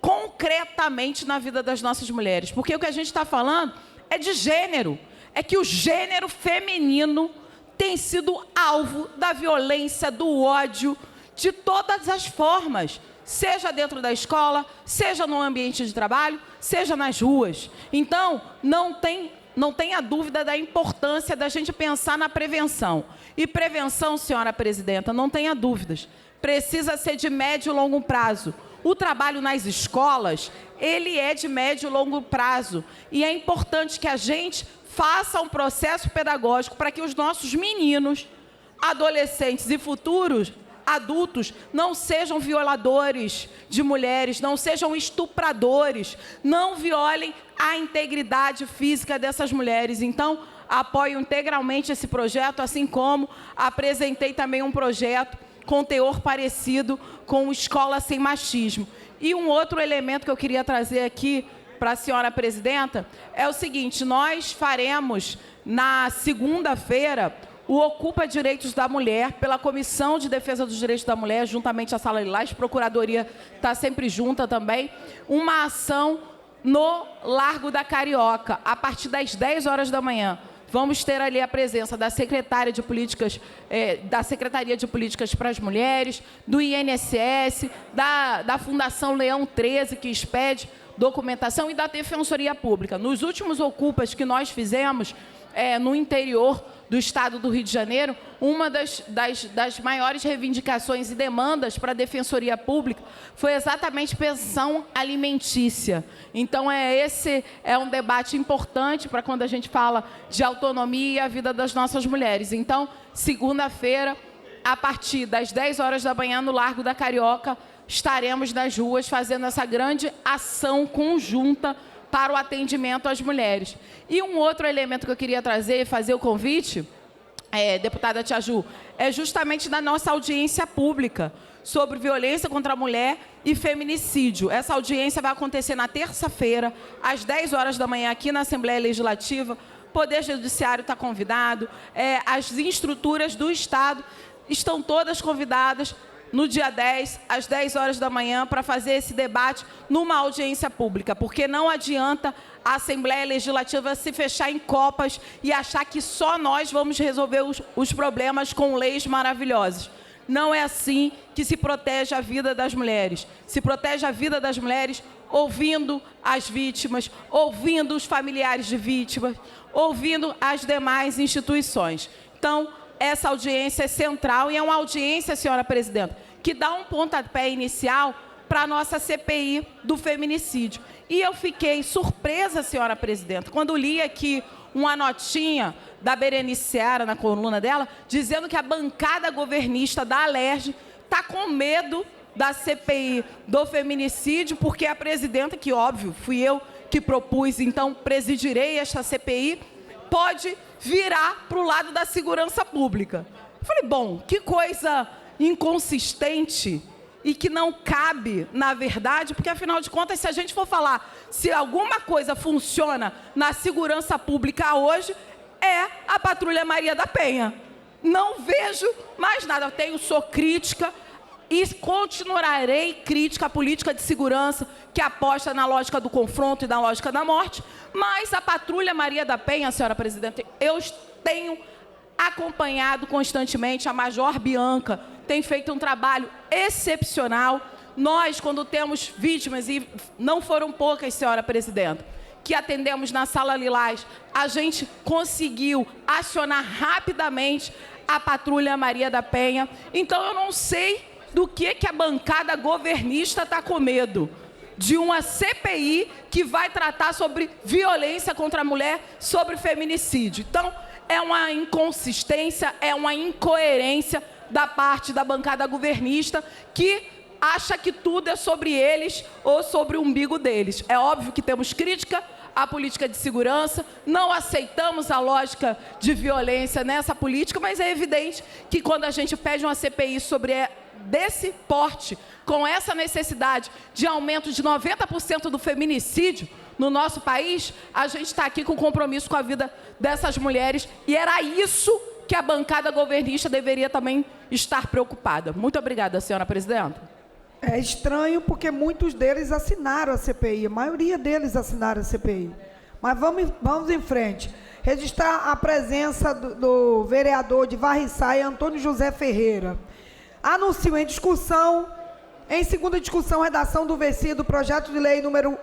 concretamente na vida das nossas mulheres. Porque o que a gente está falando é de gênero, é que o gênero feminino tem sido alvo da violência, do ódio, de todas as formas, seja dentro da escola, seja no ambiente de trabalho, seja nas ruas. Então, não tenha dúvida da importância da gente pensar na prevenção. E prevenção, senhora presidenta, não tenha dúvidas, precisa ser de médio e longo prazo. O trabalho nas escolas, ele é de médio e longo prazo. E é importante que a gente faça um processo pedagógico para que os nossos meninos, adolescentes e futuros adultos não sejam violadores de mulheres, não sejam estupradores, não violem a integridade física dessas mulheres. Então, apoio integralmente esse projeto, assim como apresentei também um projeto com teor parecido com Escola Sem Machismo. E um outro elemento que eu queria trazer aqui para a senhora presidenta é o seguinte: nós faremos na segunda-feira o Ocupa Direitos da Mulher, pela Comissão de Defesa dos Direitos da Mulher, juntamente à Sala Lilás, Procuradoria está sempre junta também, uma ação no Largo da Carioca, a partir das 10 horas da manhã. Vamos ter ali a presença da Secretaria de Políticas, da Secretaria de Políticas para as Mulheres, do INSS, da Fundação Leão 13, que expede documentação, e da Defensoria Pública. Nos últimos Ocupas que nós fizemos no interior do estado do Rio de Janeiro, uma das maiores reivindicações e demandas para a Defensoria Pública foi exatamente pensão alimentícia. Então, esse é um debate importante para quando a gente fala de autonomia e a vida das nossas mulheres. Então, segunda-feira, a partir das 10 horas da manhã, no Largo da Carioca, estaremos nas ruas fazendo essa grande ação conjunta para o atendimento às mulheres. E um outro elemento que eu queria trazer e fazer o convite, deputada Tia Ju, é justamente da nossa audiência pública sobre violência contra a mulher e feminicídio. Essa audiência vai acontecer na terça-feira, às 10 horas da manhã, aqui na Assembleia Legislativa. O Poder Judiciário está convidado, as estruturas do Estado estão todas convidadas no dia 10, às 10 horas da manhã, para fazer esse debate numa audiência pública, porque não adianta a Assembleia Legislativa se fechar em copas e achar que só nós vamos resolver os problemas com leis maravilhosas. Não é assim que se protege a vida das mulheres. Se protege a vida das mulheres ouvindo as vítimas, ouvindo os familiares de vítimas, ouvindo as demais instituições. Então, essa audiência é central e é uma audiência, senhora presidenta, que dá um pontapé inicial para a nossa CPI do feminicídio. E eu fiquei surpresa, senhora presidenta, quando li aqui uma notinha da Berenice Seara, na coluna dela, dizendo que a bancada governista da Alerj está com medo da CPI do feminicídio, porque a presidenta, que óbvio, fui eu que propus, então presidirei esta CPI, pode virar para o lado da segurança pública. Eu falei, bom, que coisa inconsistente e que não cabe, na verdade, porque, afinal de contas, se a gente for falar se alguma coisa funciona na segurança pública hoje, é a Patrulha Maria da Penha. Não vejo mais nada. Sou crítica e continuarei crítica à política de segurança que aposta na lógica do confronto e na lógica da morte, mas a Patrulha Maria da Penha, senhora presidente, eu tenho acompanhado constantemente, a Major Bianca tem feito um trabalho excepcional. Nós, quando temos vítimas, e não foram poucas, senhora presidenta, que atendemos na Sala Lilás, a gente conseguiu acionar rapidamente a Patrulha Maria da Penha. Então, eu não sei do que a bancada governista está com medo. De uma CPI que vai tratar sobre violência contra a mulher, sobre feminicídio. Então, é uma inconsistência, é uma incoerência da parte da bancada governista que acha que tudo é sobre eles ou sobre o umbigo deles. É óbvio que temos crítica à política de segurança, não aceitamos a lógica de violência nessa política, mas é evidente que quando a gente pede uma CPI sobre desse porte, com essa necessidade de aumento de 90% do feminicídio no nosso país, a gente está aqui com compromisso com a vida dessas mulheres e era isso que a bancada governista deveria também estar preocupada. Muito obrigada, senhora presidenta.
É estranho porque muitos deles assinaram a CPI, a maioria deles assinaram a CPI. Mas vamos em frente. Registrar a presença do vereador de Varriçaia, Antônio José Ferreira. Anuncio em discussão, em segunda discussão, redação do versículo do projeto de lei número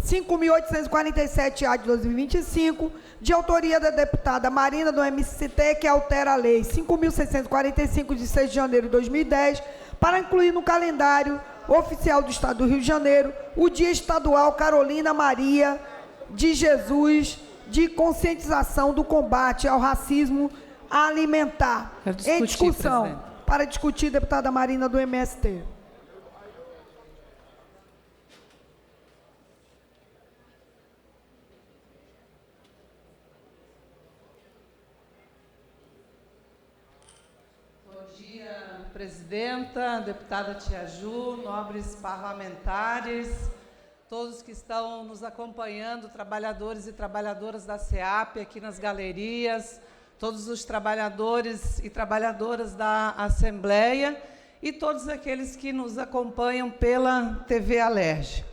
5.847-A de 2025, de autoria da deputada Marina do MST, que altera a lei 5.645 de 6 de janeiro de 2010, para incluir no calendário oficial do Estado do Rio de Janeiro o Dia Estadual Carolina Maria de Jesus, de conscientização do combate ao racismo alimentar. Em discussão, presidente. Para discutir, deputada Marina do MST.
Presidenta, deputada Tia Ju, nobres parlamentares, todos que estão nos acompanhando, trabalhadores e trabalhadoras da SEAP aqui nas galerias, todos os trabalhadores e trabalhadoras da Assembleia e todos aqueles que nos acompanham pela TV Alerj.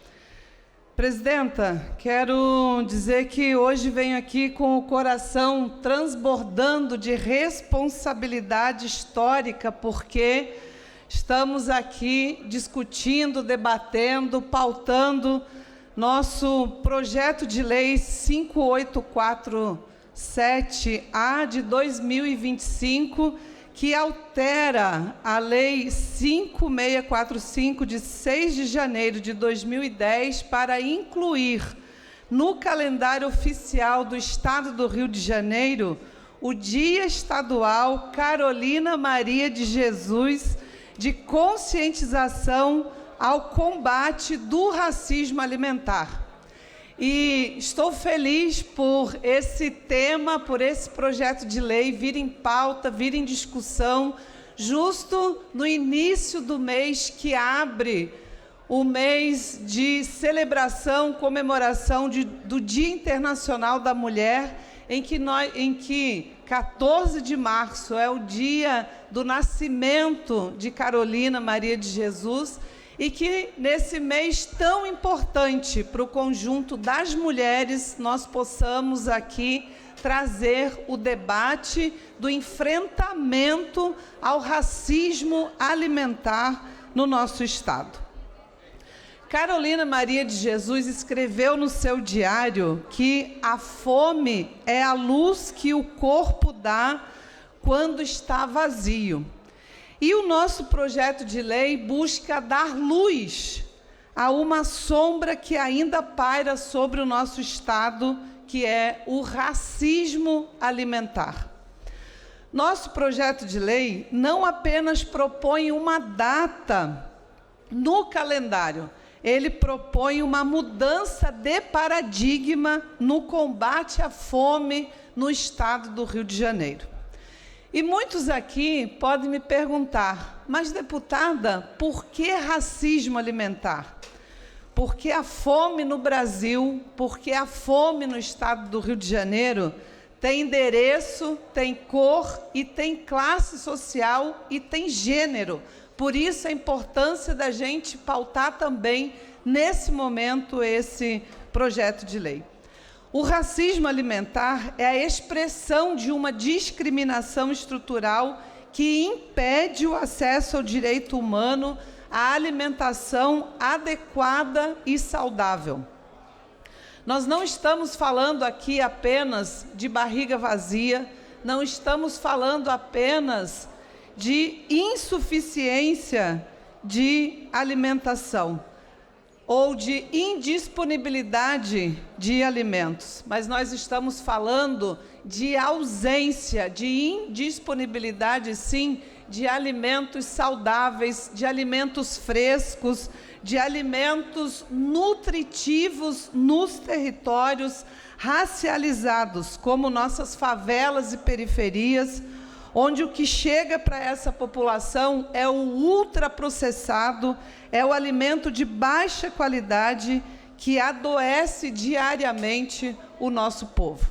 Presidenta, quero dizer que hoje venho aqui com o coração transbordando de responsabilidade histórica, porque estamos aqui discutindo, debatendo, pautando nosso projeto de lei 5847-A de 2025, que altera a Lei 5645, de 6 de janeiro de 2010, para incluir no calendário oficial do Estado do Rio de Janeiro o Dia Estadual Carolina Maria de Jesus, de conscientização ao combate do racismo alimentar. E estou feliz por esse tema, por esse projeto de lei vir em pauta, vir em discussão, justo no início do mês que abre o mês de celebração, comemoração do Dia Internacional da Mulher, em que 14 de março é o dia do nascimento de Carolina Maria de Jesus, e que, nesse mês tão importante para o conjunto das mulheres, nós possamos aqui trazer o debate do enfrentamento ao racismo alimentar no nosso Estado. Carolina Maria de Jesus escreveu no seu diário que a fome é a luz que o corpo dá quando está vazio. E o nosso projeto de lei busca dar luz a uma sombra que ainda paira sobre o nosso Estado, que é o racismo alimentar. Nosso projeto de lei não apenas propõe uma data no calendário, ele propõe uma mudança de paradigma no combate à fome no Estado do Rio de Janeiro. E muitos aqui podem me perguntar, mas, deputada, por que racismo alimentar? Porque a fome no Brasil, porque a fome no Estado do Rio de Janeiro tem endereço, tem cor e tem classe social e tem gênero. Por isso a importância da gente pautar também, nesse momento, esse projeto de lei. O racismo alimentar é a expressão de uma discriminação estrutural que impede o acesso ao direito humano à alimentação adequada e saudável. Nós não estamos falando aqui apenas de barriga vazia, não estamos falando apenas de insuficiência de alimentação ou de indisponibilidade de alimentos, mas nós estamos falando de ausência, de indisponibilidade, sim, de alimentos saudáveis, de alimentos frescos, de alimentos nutritivos nos territórios racializados, como nossas favelas e periferias, onde o que chega para essa população é o ultraprocessado, é o alimento de baixa qualidade que adoece diariamente o nosso povo.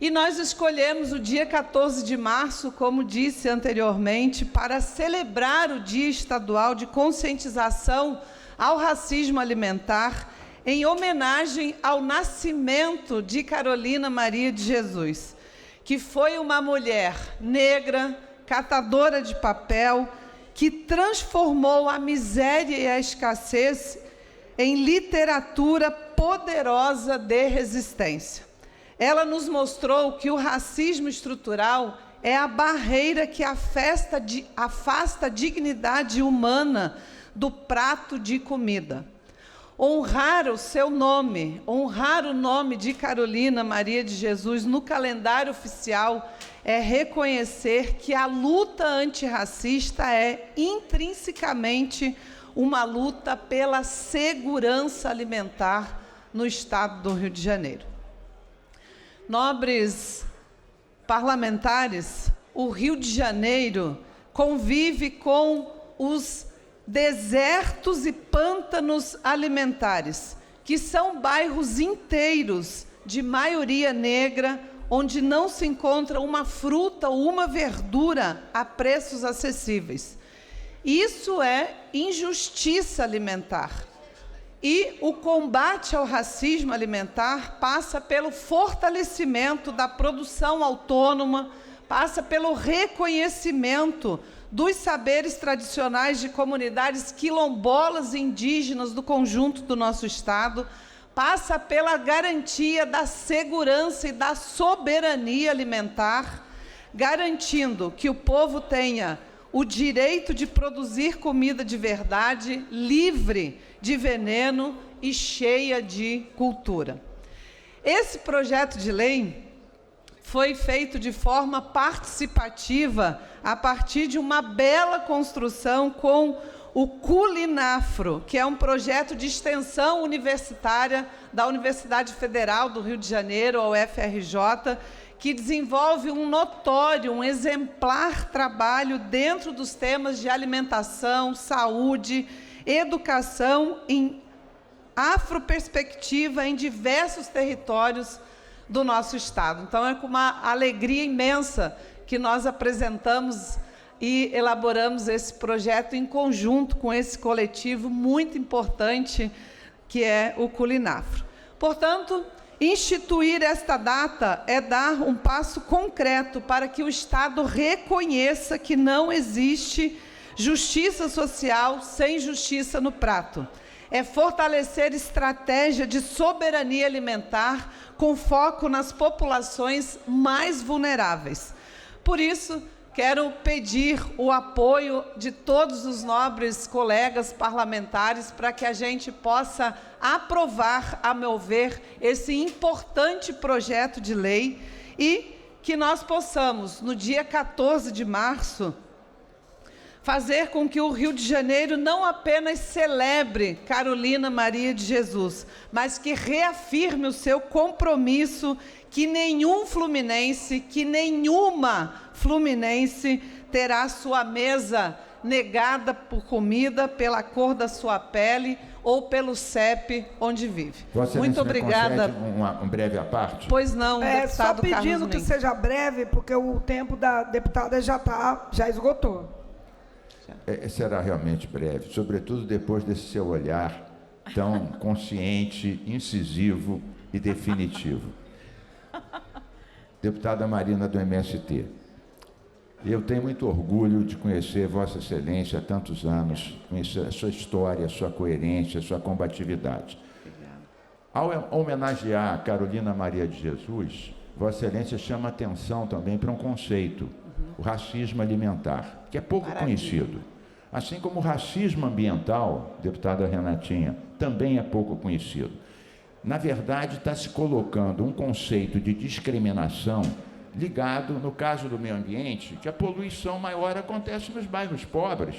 E nós escolhemos o dia 14 de março, como disse anteriormente, para celebrar o Dia Estadual de Conscientização ao Racismo Alimentar, em homenagem ao nascimento de Carolina Maria de Jesus, que foi uma mulher negra, catadora de papel, que transformou a miséria e a escassez em literatura poderosa de resistência. Ela nos mostrou que o racismo estrutural é a barreira que afasta a dignidade humana do prato de comida. Honrar o seu nome, honrar o nome de Carolina Maria de Jesus no calendário oficial é reconhecer que a luta antirracista é intrinsecamente uma luta pela segurança alimentar no estado do Rio de Janeiro. Nobres parlamentares, o Rio de Janeiro convive com os desertos e pântanos alimentares, que são bairros inteiros de maioria negra, onde não se encontra uma fruta ou uma verdura a preços acessíveis. Isso é injustiça alimentar. E o combate ao racismo alimentar passa pelo fortalecimento da produção autônoma, passa pelo reconhecimento dos saberes tradicionais de comunidades quilombolas e indígenas do conjunto do nosso Estado, passa pela garantia da segurança e da soberania alimentar, garantindo que o povo tenha o direito de produzir comida de verdade, livre de veneno e cheia de cultura. Esse projeto de lei foi feito de forma participativa a partir de uma bela construção com o Culinafro, que é um projeto de extensão universitária da Universidade Federal do Rio de Janeiro, a UFRJ, que desenvolve um notório, um exemplar trabalho dentro dos temas de alimentação, saúde, educação em afroperspectiva em diversos territórios do nosso Estado. Então, é com uma alegria imensa que nós apresentamos e elaboramos esse projeto em conjunto com esse coletivo muito importante, que é o Culinafro. Portanto, instituir esta data é dar um passo concreto para que o Estado reconheça que não existe justiça social sem justiça no prato. É fortalecer estratégia de soberania alimentar com foco nas populações mais vulneráveis. Por isso, quero pedir o apoio de todos os nobres colegas parlamentares para que a gente possa aprovar, a meu ver, esse importante projeto de lei e que nós possamos, no dia 14 de março, fazer com que o Rio de Janeiro não apenas celebre Carolina Maria de Jesus, mas que reafirme o seu compromisso que nenhum fluminense, que nenhuma fluminense terá sua mesa negada por comida, pela cor da sua pele ou pelo CEP onde vive. Muito obrigada.
Um breve à parte?
Pois não,
só
deputado
pedindo que seja breve, porque o tempo da deputada já esgotou.
Será realmente breve, sobretudo depois desse seu olhar tão consciente, incisivo e definitivo. Deputada Marina do MST, eu tenho muito orgulho de conhecer Vossa Excelência há tantos anos, conhecer a sua história, a sua coerência, a sua combatividade. Ao homenagear Carolina Maria de Jesus, Vossa Excelência chama atenção também para um conceito, o racismo alimentar, que é pouco conhecido. Assim como o racismo ambiental, deputada Renatinha, também é pouco conhecido. Na verdade, está se colocando um conceito de discriminação ligado, no caso do meio ambiente, que a poluição maior acontece nos bairros pobres.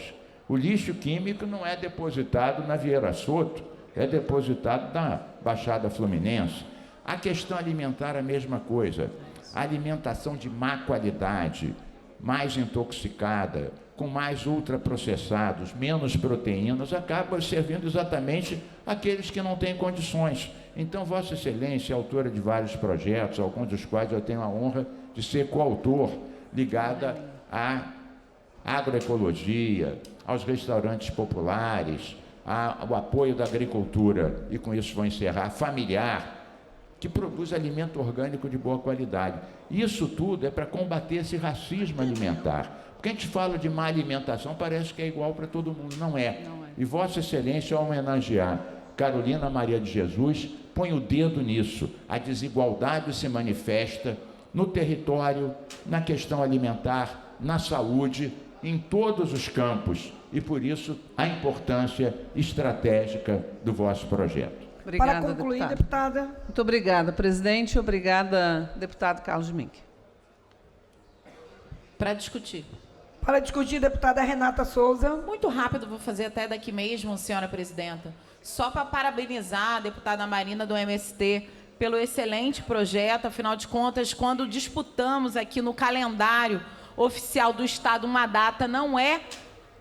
O lixo químico não é depositado na Vieira Soto, é depositado na Baixada Fluminense. A questão alimentar é a mesma coisa. A alimentação de má qualidade, mais intoxicada, com mais ultraprocessados, menos proteínas, acaba servindo exatamente aqueles que não têm condições. Então, Vossa Excelência é autora de vários projetos, alguns dos quais eu tenho a honra de ser coautor, ligada à agroecologia, aos restaurantes populares, ao apoio da agricultura, e com isso vou encerrar, familiar, que produz alimento orgânico de boa qualidade. Isso tudo é para combater esse racismo alimentar. Porque a gente fala de má alimentação, parece que é igual para todo mundo. Não é. E Vossa Excelência, ao homenagear Carolina Maria de Jesus, põe o dedo nisso. A desigualdade se manifesta no território, na questão alimentar, na saúde, em todos os campos. E, por isso, a importância estratégica do vosso projeto.
Obrigada,
para concluir, deputada.
Muito obrigada, presidente. Obrigada, deputado Carlos Mink.
Para discutir.
Para discutir, deputada Renata Souza.
Muito rápido, vou fazer até daqui mesmo, senhora presidenta. Só para parabenizar a deputada Marina do MST pelo excelente projeto. Afinal de contas, quando disputamos aqui no calendário oficial do Estado uma data, não é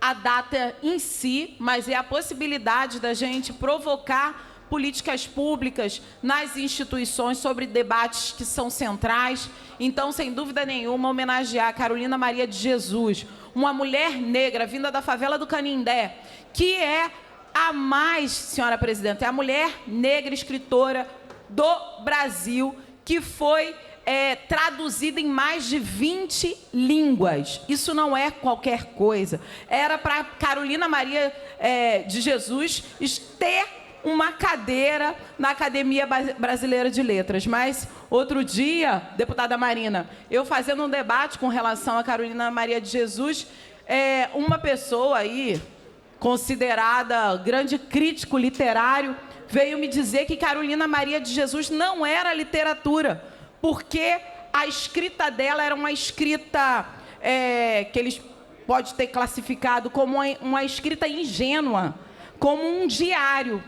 a data em si, mas é a possibilidade da gente provocar políticas públicas nas instituições sobre debates que são centrais. Então, sem dúvida nenhuma, homenagear a Carolina Maria de Jesus, uma mulher negra vinda da favela do Canindé, que é a mais, senhora presidenta, é a mulher negra escritora do Brasil, que foi traduzida em mais de 20 línguas. Isso não é qualquer coisa. Era para Carolina Maria de Jesus ter uma cadeira na Academia Brasileira de Letras. Mas, outro dia, deputada Marina, eu fazendo um debate com relação a Carolina Maria de Jesus, uma pessoa aí, considerada grande crítico literário, veio me dizer que Carolina Maria de Jesus não era literatura, porque a escrita dela era uma escrita que eles podem ter classificado como uma escrita ingênua, como um diário.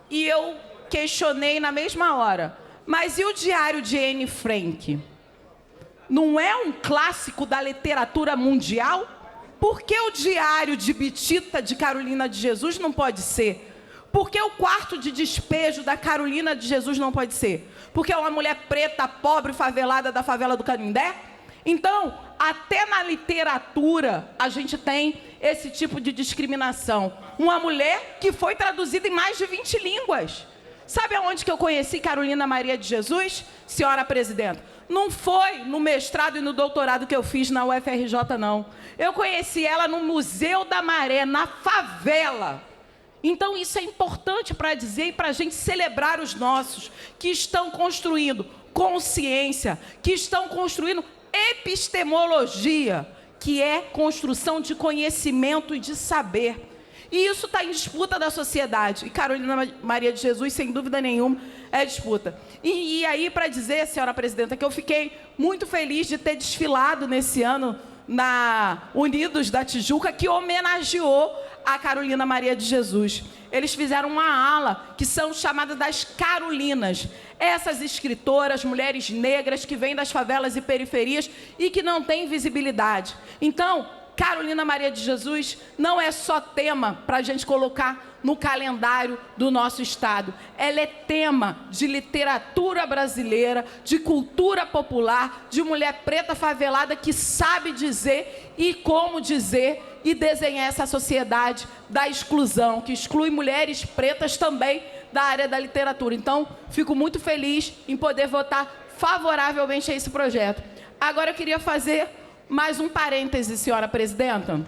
E eu questionei na mesma hora, mas e o diário de Anne Frank? Não é um clássico da literatura mundial? Por que o diário de Bitita de Carolina de Jesus não pode ser? Por que o quarto de despejo da Carolina de Jesus não pode ser? Porque é uma mulher preta, pobre, favelada da favela do Canindé? Então, até na literatura, a gente tem esse tipo de discriminação. Uma mulher que foi traduzida em mais de 20 línguas. Sabe aonde que eu conheci Carolina Maria de Jesus, senhora presidenta? Não foi no mestrado e no doutorado que eu fiz na UFRJ, não. Eu conheci ela no Museu da Maré, na favela. Então, isso é importante para dizer e para a gente celebrar os nossos, que estão construindo consciência, que estão construindo epistemologia, que é construção de conhecimento e de saber. E isso está em disputa da sociedade. E Carolina Maria de Jesus, sem dúvida nenhuma, é disputa. E aí, para dizer, senhora presidenta, que eu fiquei muito feliz de ter desfilado nesse ano na Unidos da Tijuca, que homenageou a Carolina Maria de Jesus. Eles fizeram uma ala que são chamadas das Carolinas. Essas escritoras, mulheres negras que vêm das favelas e periferias e que não têm visibilidade. Então, Carolina Maria de Jesus não é só tema para a gente colocar no calendário do nosso Estado. Ela é tema de literatura brasileira, de cultura popular, de mulher preta favelada que sabe dizer e como dizer e desenhar essa sociedade da exclusão, que exclui mulheres pretas também da área da literatura. Então, fico muito feliz em poder votar favoravelmente a esse projeto. Agora, eu queria fazer mais um parêntese, senhora presidenta.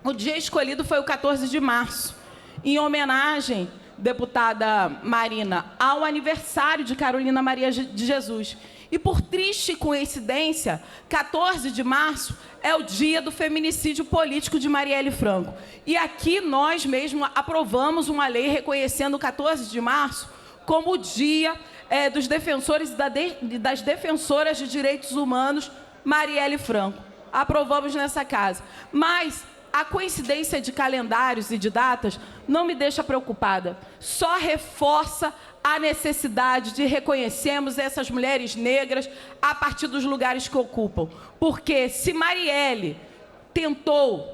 O dia escolhido foi o 14 de março, em homenagem, deputada Marina, ao aniversário de Carolina Maria de Jesus. E por triste coincidência, 14 de março é o dia do feminicídio político de Marielle Franco. E aqui nós mesmos aprovamos uma lei reconhecendo o 14 de março como o dia dos defensores e das defensoras de direitos humanos Marielle Franco. Aprovamos nessa casa. Mas a coincidência de calendários e de datas não me deixa preocupada. Só reforça a necessidade de reconhecermos essas mulheres negras a partir dos lugares que ocupam. Porque se Marielle tentou,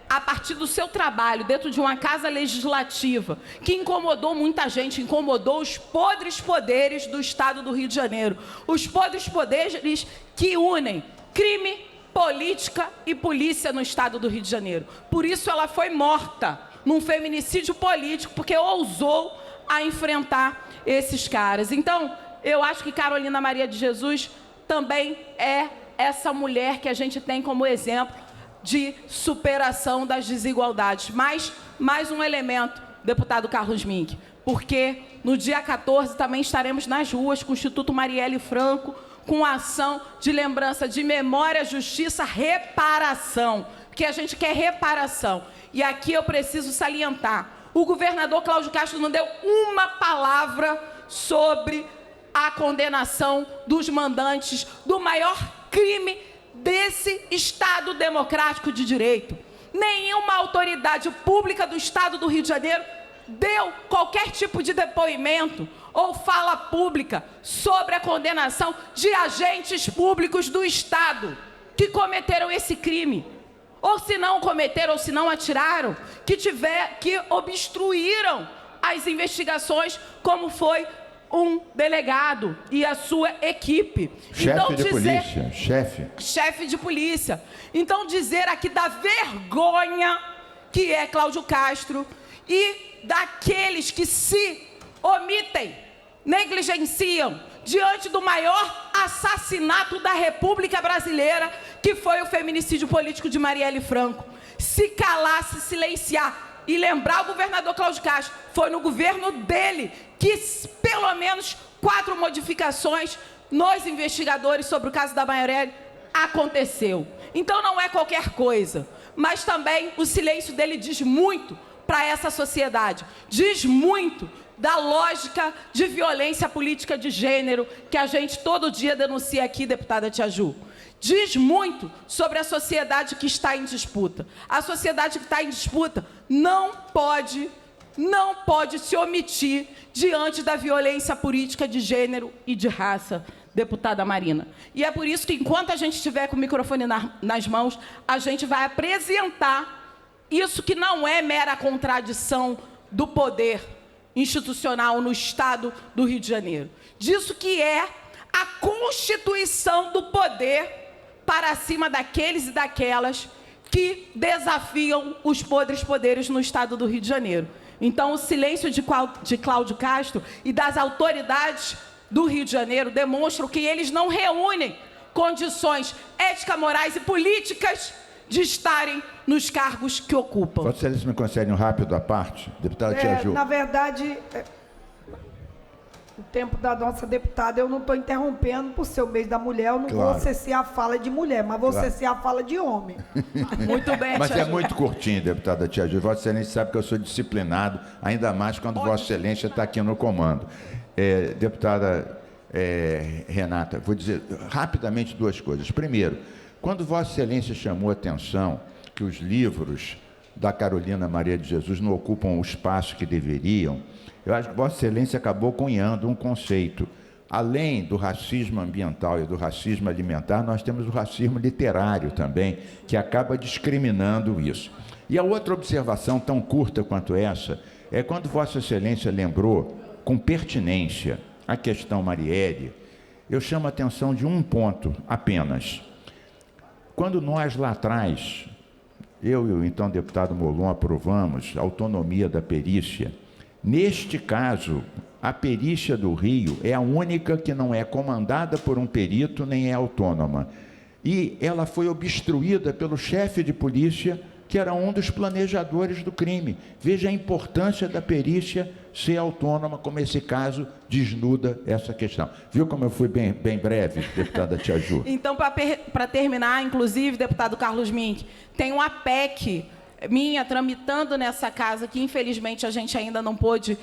a partir do seu trabalho, dentro de uma casa legislativa, que incomodou muita gente, incomodou os podres poderes do Estado do Rio de Janeiro, os podres poderes que unem crime, política e polícia no Estado do Rio de Janeiro. Por isso ela foi morta num feminicídio político, porque ousou a enfrentar esses caras. Então, eu acho que Carolina Maria de Jesus também é essa mulher que a gente tem como exemplo de superação das desigualdades. Mas, mais um elemento, deputado Carlos Mink, porque no dia 14 também estaremos nas ruas com o Instituto Marielle Franco, com a ação de lembrança de memória, justiça, reparação, porque a gente quer reparação. E aqui eu preciso salientar, o governador Cláudio Castro não deu uma palavra sobre a condenação dos mandantes do maior crime desse Estado democrático de direito. Nenhuma autoridade pública do Estado do Rio de Janeiro deu qualquer tipo de depoimento ou fala pública sobre a condenação de agentes públicos do Estado que cometeram esse crime. Ou se não cometeram, ou se não atiraram, que obstruíram as investigações, como foi um delegado e a sua equipe. Chefe de polícia. Então, dizer aqui da vergonha que é Cláudio Castro e daqueles que se omitem, negligenciam diante do maior assassinato da República Brasileira, que foi o feminicídio político de Marielle Franco. Se calar, se silenciar e lembrar o governador Cláudio Castro, foi no governo dele que pelo menos 4 modificações nos investigadores sobre o caso da Marielle aconteceu. Então não é qualquer coisa, mas também o silêncio dele diz muito para essa sociedade, diz muito da lógica de violência política de gênero que a gente todo dia denuncia aqui, deputada Tia Ju. Diz muito sobre a sociedade que está em disputa. A sociedade que está em disputa não pode se omitir diante da violência política de gênero e de raça, deputada Marina. E é por isso que, enquanto a gente estiver com o microfone nas mãos, a gente vai apresentar isso que não é mera contradição do poder institucional no Estado do Rio de Janeiro. Disso que é a constituição do poder para cima daqueles e daquelas que desafiam os podres poderes no Estado do Rio de Janeiro. Então, o silêncio de Cláudio Castro e das autoridades do Rio de Janeiro demonstram que eles não reúnem condições éticas, morais e políticas de estarem nos cargos que ocupam.
Vossa Excelência me concede um rápido à parte, deputada Tia Ju.
Na verdade, o tempo da nossa deputada, eu não estou interrompendo por ser o mês da mulher, eu não vou cessar a fala de mulher, mas vou cessar a fala de homem.
Muito bem,
mas é muito curtinho, deputada Tia Ju. Vossa Excelência sabe que eu sou disciplinado, ainda mais quando Vossa Excelência está aqui no comando. Deputada Renata, vou dizer rapidamente 2 coisas. Primeiro, quando Vossa Excelência chamou a atenção que os livros da Carolina Maria de Jesus não ocupam o espaço que deveriam, eu acho que Vossa Excelência acabou cunhando um conceito. Além do racismo ambiental e do racismo alimentar, nós temos o racismo literário também, que acaba discriminando isso. E a outra observação, tão curta quanto essa, é quando Vossa Excelência lembrou, com pertinência, a questão Marielle, eu chamo a atenção de um ponto apenas. Quando nós lá atrás, eu e o então deputado Molon aprovamos a autonomia da perícia, neste caso, a perícia do Rio é a única que não é comandada por um perito nem é autônoma. E ela foi obstruída pelo chefe de polícia que era um dos planejadores do crime. Veja a importância da perícia ser autônoma, como esse caso desnuda essa questão. Viu como eu fui bem breve, deputada Tia Ju?
Então, para terminar, inclusive, deputado Carlos Mink, tem uma PEC minha tramitando nessa casa que, infelizmente, a gente ainda não pôde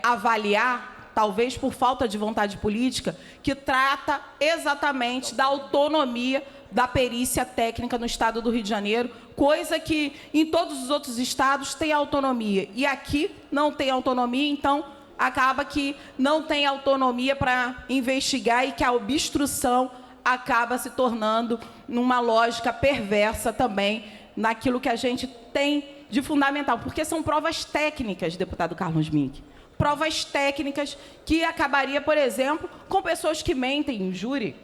avaliar, talvez por falta de vontade política, que trata exatamente da autonomia da perícia técnica no estado do Rio de Janeiro, coisa que em todos os outros estados tem autonomia. E aqui não tem autonomia, então acaba que não tem autonomia para investigar e que a obstrução acaba se tornando numa lógica perversa também naquilo que a gente tem de fundamental, porque são provas técnicas, deputado Carlos Mink. Provas técnicas que acabaria, por exemplo, com pessoas que mentem em júri,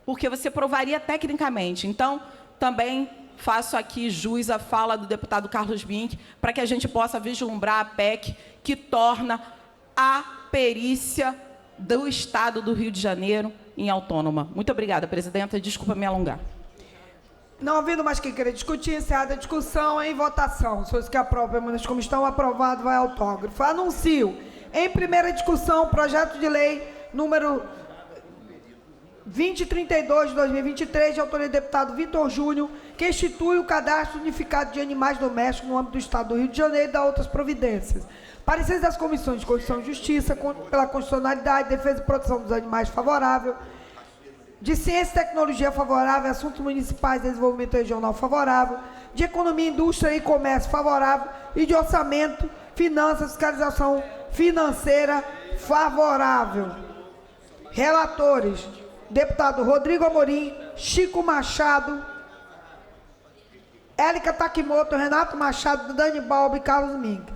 porque você provaria tecnicamente. Então, também faço aqui jus à fala do deputado Carlos Mink, para que a gente possa vislumbrar a PEC que torna a perícia do Estado do Rio de Janeiro em autônoma. Muito obrigada, presidenta. Desculpa me alongar.
Não havendo mais quem queira discutir, encerrada a discussão, em votação. Se os que aprovam, permanecem como estão, aprovado, vai autógrafo. Anuncio, em primeira discussão, projeto de lei número 2032 de 2023, de autoria do deputado Vitor Júnior, que institui o cadastro unificado de animais domésticos no âmbito do Estado do Rio de Janeiro e dá outras providências. Pareceres das comissões de Constituição e Justiça, pela constitucionalidade, defesa e proteção dos animais favorável, de Ciência e Tecnologia favorável, Assuntos Municipais e Desenvolvimento Regional favorável, de Economia, Indústria e Comércio favorável e de Orçamento, Finanças, Fiscalização Financeira favorável. Relatores: deputado Rodrigo Amorim, Chico Machado, Élica Takimoto, Renato Machado, Dani Balbi e Carlos Mink.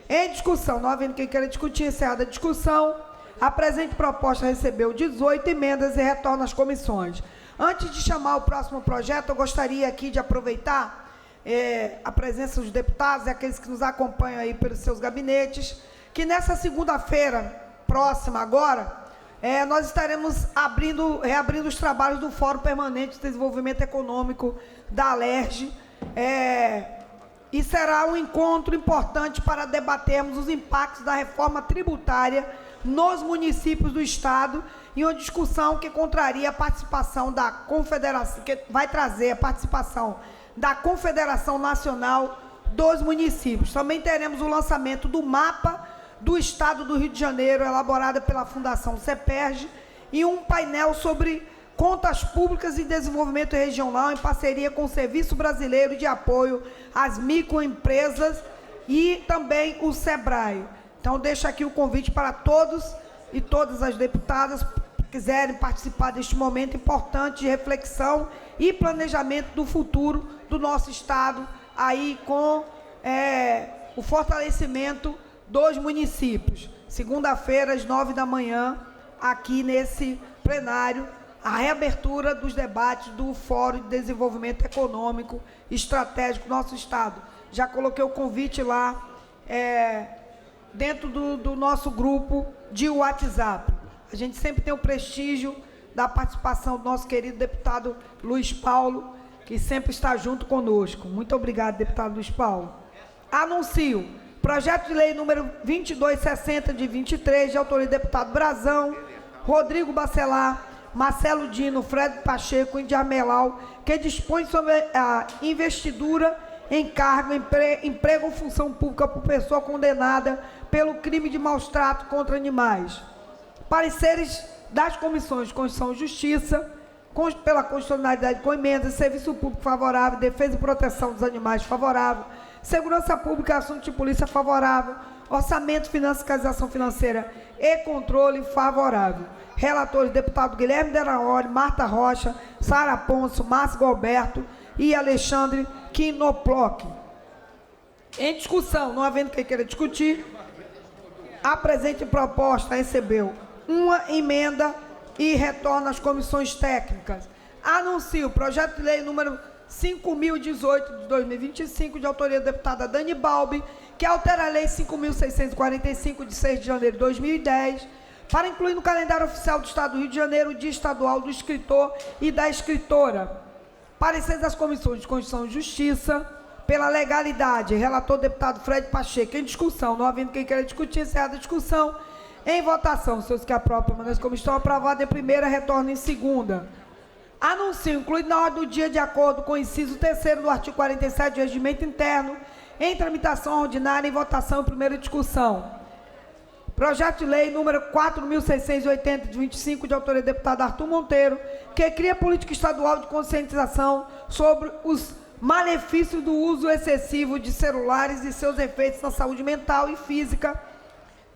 Em discussão, não havendo quem queira discutir, encerrada a discussão, a presente proposta recebeu 18 emendas e retorna às comissões. Antes de chamar o próximo projeto, eu gostaria aqui de aproveitar a presença dos deputados e aqueles que nos acompanham aí pelos seus gabinetes, que nessa segunda-feira próxima agora, nós estaremos reabrindo os trabalhos do Fórum Permanente de Desenvolvimento Econômico da Alerj, e será um encontro importante para debatermos os impactos da reforma tributária nos municípios do Estado, em uma discussão que contraria a participação da Confederação, que vai trazer a participação da Confederação Nacional dos Municípios. Também teremos o lançamento do mapa do Estado do Rio de Janeiro, elaborada pela Fundação CEPERJ, e um painel sobre contas públicas e desenvolvimento regional em parceria com o Serviço Brasileiro de Apoio às Microempresas e também o SEBRAE. Então, deixo aqui o convite para todos e todas as deputadas que quiserem participar deste momento importante de reflexão e planejamento do futuro do nosso Estado, aí com o fortalecimento dos municípios. Segunda-feira, às 9 da manhã, aqui nesse plenário, a reabertura dos debates do Fórum de Desenvolvimento Econômico Estratégico do nosso Estado. Já coloquei o convite lá, dentro do nosso grupo de WhatsApp. A gente sempre tem o prestígio da participação do nosso querido deputado Luiz Paulo, que sempre está junto conosco. Muito obrigado, deputado Luiz Paulo. Anuncio projeto de lei número 2260 de 23, de autoria do deputado Brazão, Rodrigo Bacelar, Marcelo Dino, Fred Pacheco e Indiamelau, que dispõe sobre a investidura em cargo, emprego ou função pública por pessoa condenada pelo crime de maus-trato contra animais. Pareceres das comissões de Constituição e Justiça, pela constitucionalidade com emendas, Serviço Público favorável, Defesa e Proteção dos Animais favorável, Segurança Pública e Assuntos de Polícia favorável, Orçamento, Finanças, Fiscalização Financeira e Controle favorável. Relatores: deputado Guilherme Deraoli, Marta Rocha, Sara Ponço, Márcio Galberto e Alexandre Quinoploc. Em discussão, não havendo quem queira discutir, a presente proposta recebeu uma emenda e retorna às comissões técnicas. Anuncio o projeto de lei número 5.018 de 2025, de autoria da deputada Dani Balbi, que altera a lei 5.645 de 6 de janeiro de 2010, para incluir no calendário oficial do Estado do Rio de Janeiro o Dia Estadual do Escritor e da Escritora. Pareceres das comissões de Constituição e Justiça, pela legalidade. Relator, deputado Fred Pacheco. Em discussão. Não havendo quem queira discutir, encerrada a discussão. Em votação. Senhores que aprovam, permaneçam como estão. Aprovado em primeira, retorna em segunda. Anuncio, incluído na ordem do dia, de acordo com o inciso 3º do artigo 47 do Regimento Interno, em tramitação ordinária, em votação em primeira discussão. Projeto de lei número 4.680, de 25, de autoria do deputado Arthur Monteiro, que cria política estadual de conscientização sobre os malefícios do uso excessivo de celulares e seus efeitos na saúde mental e física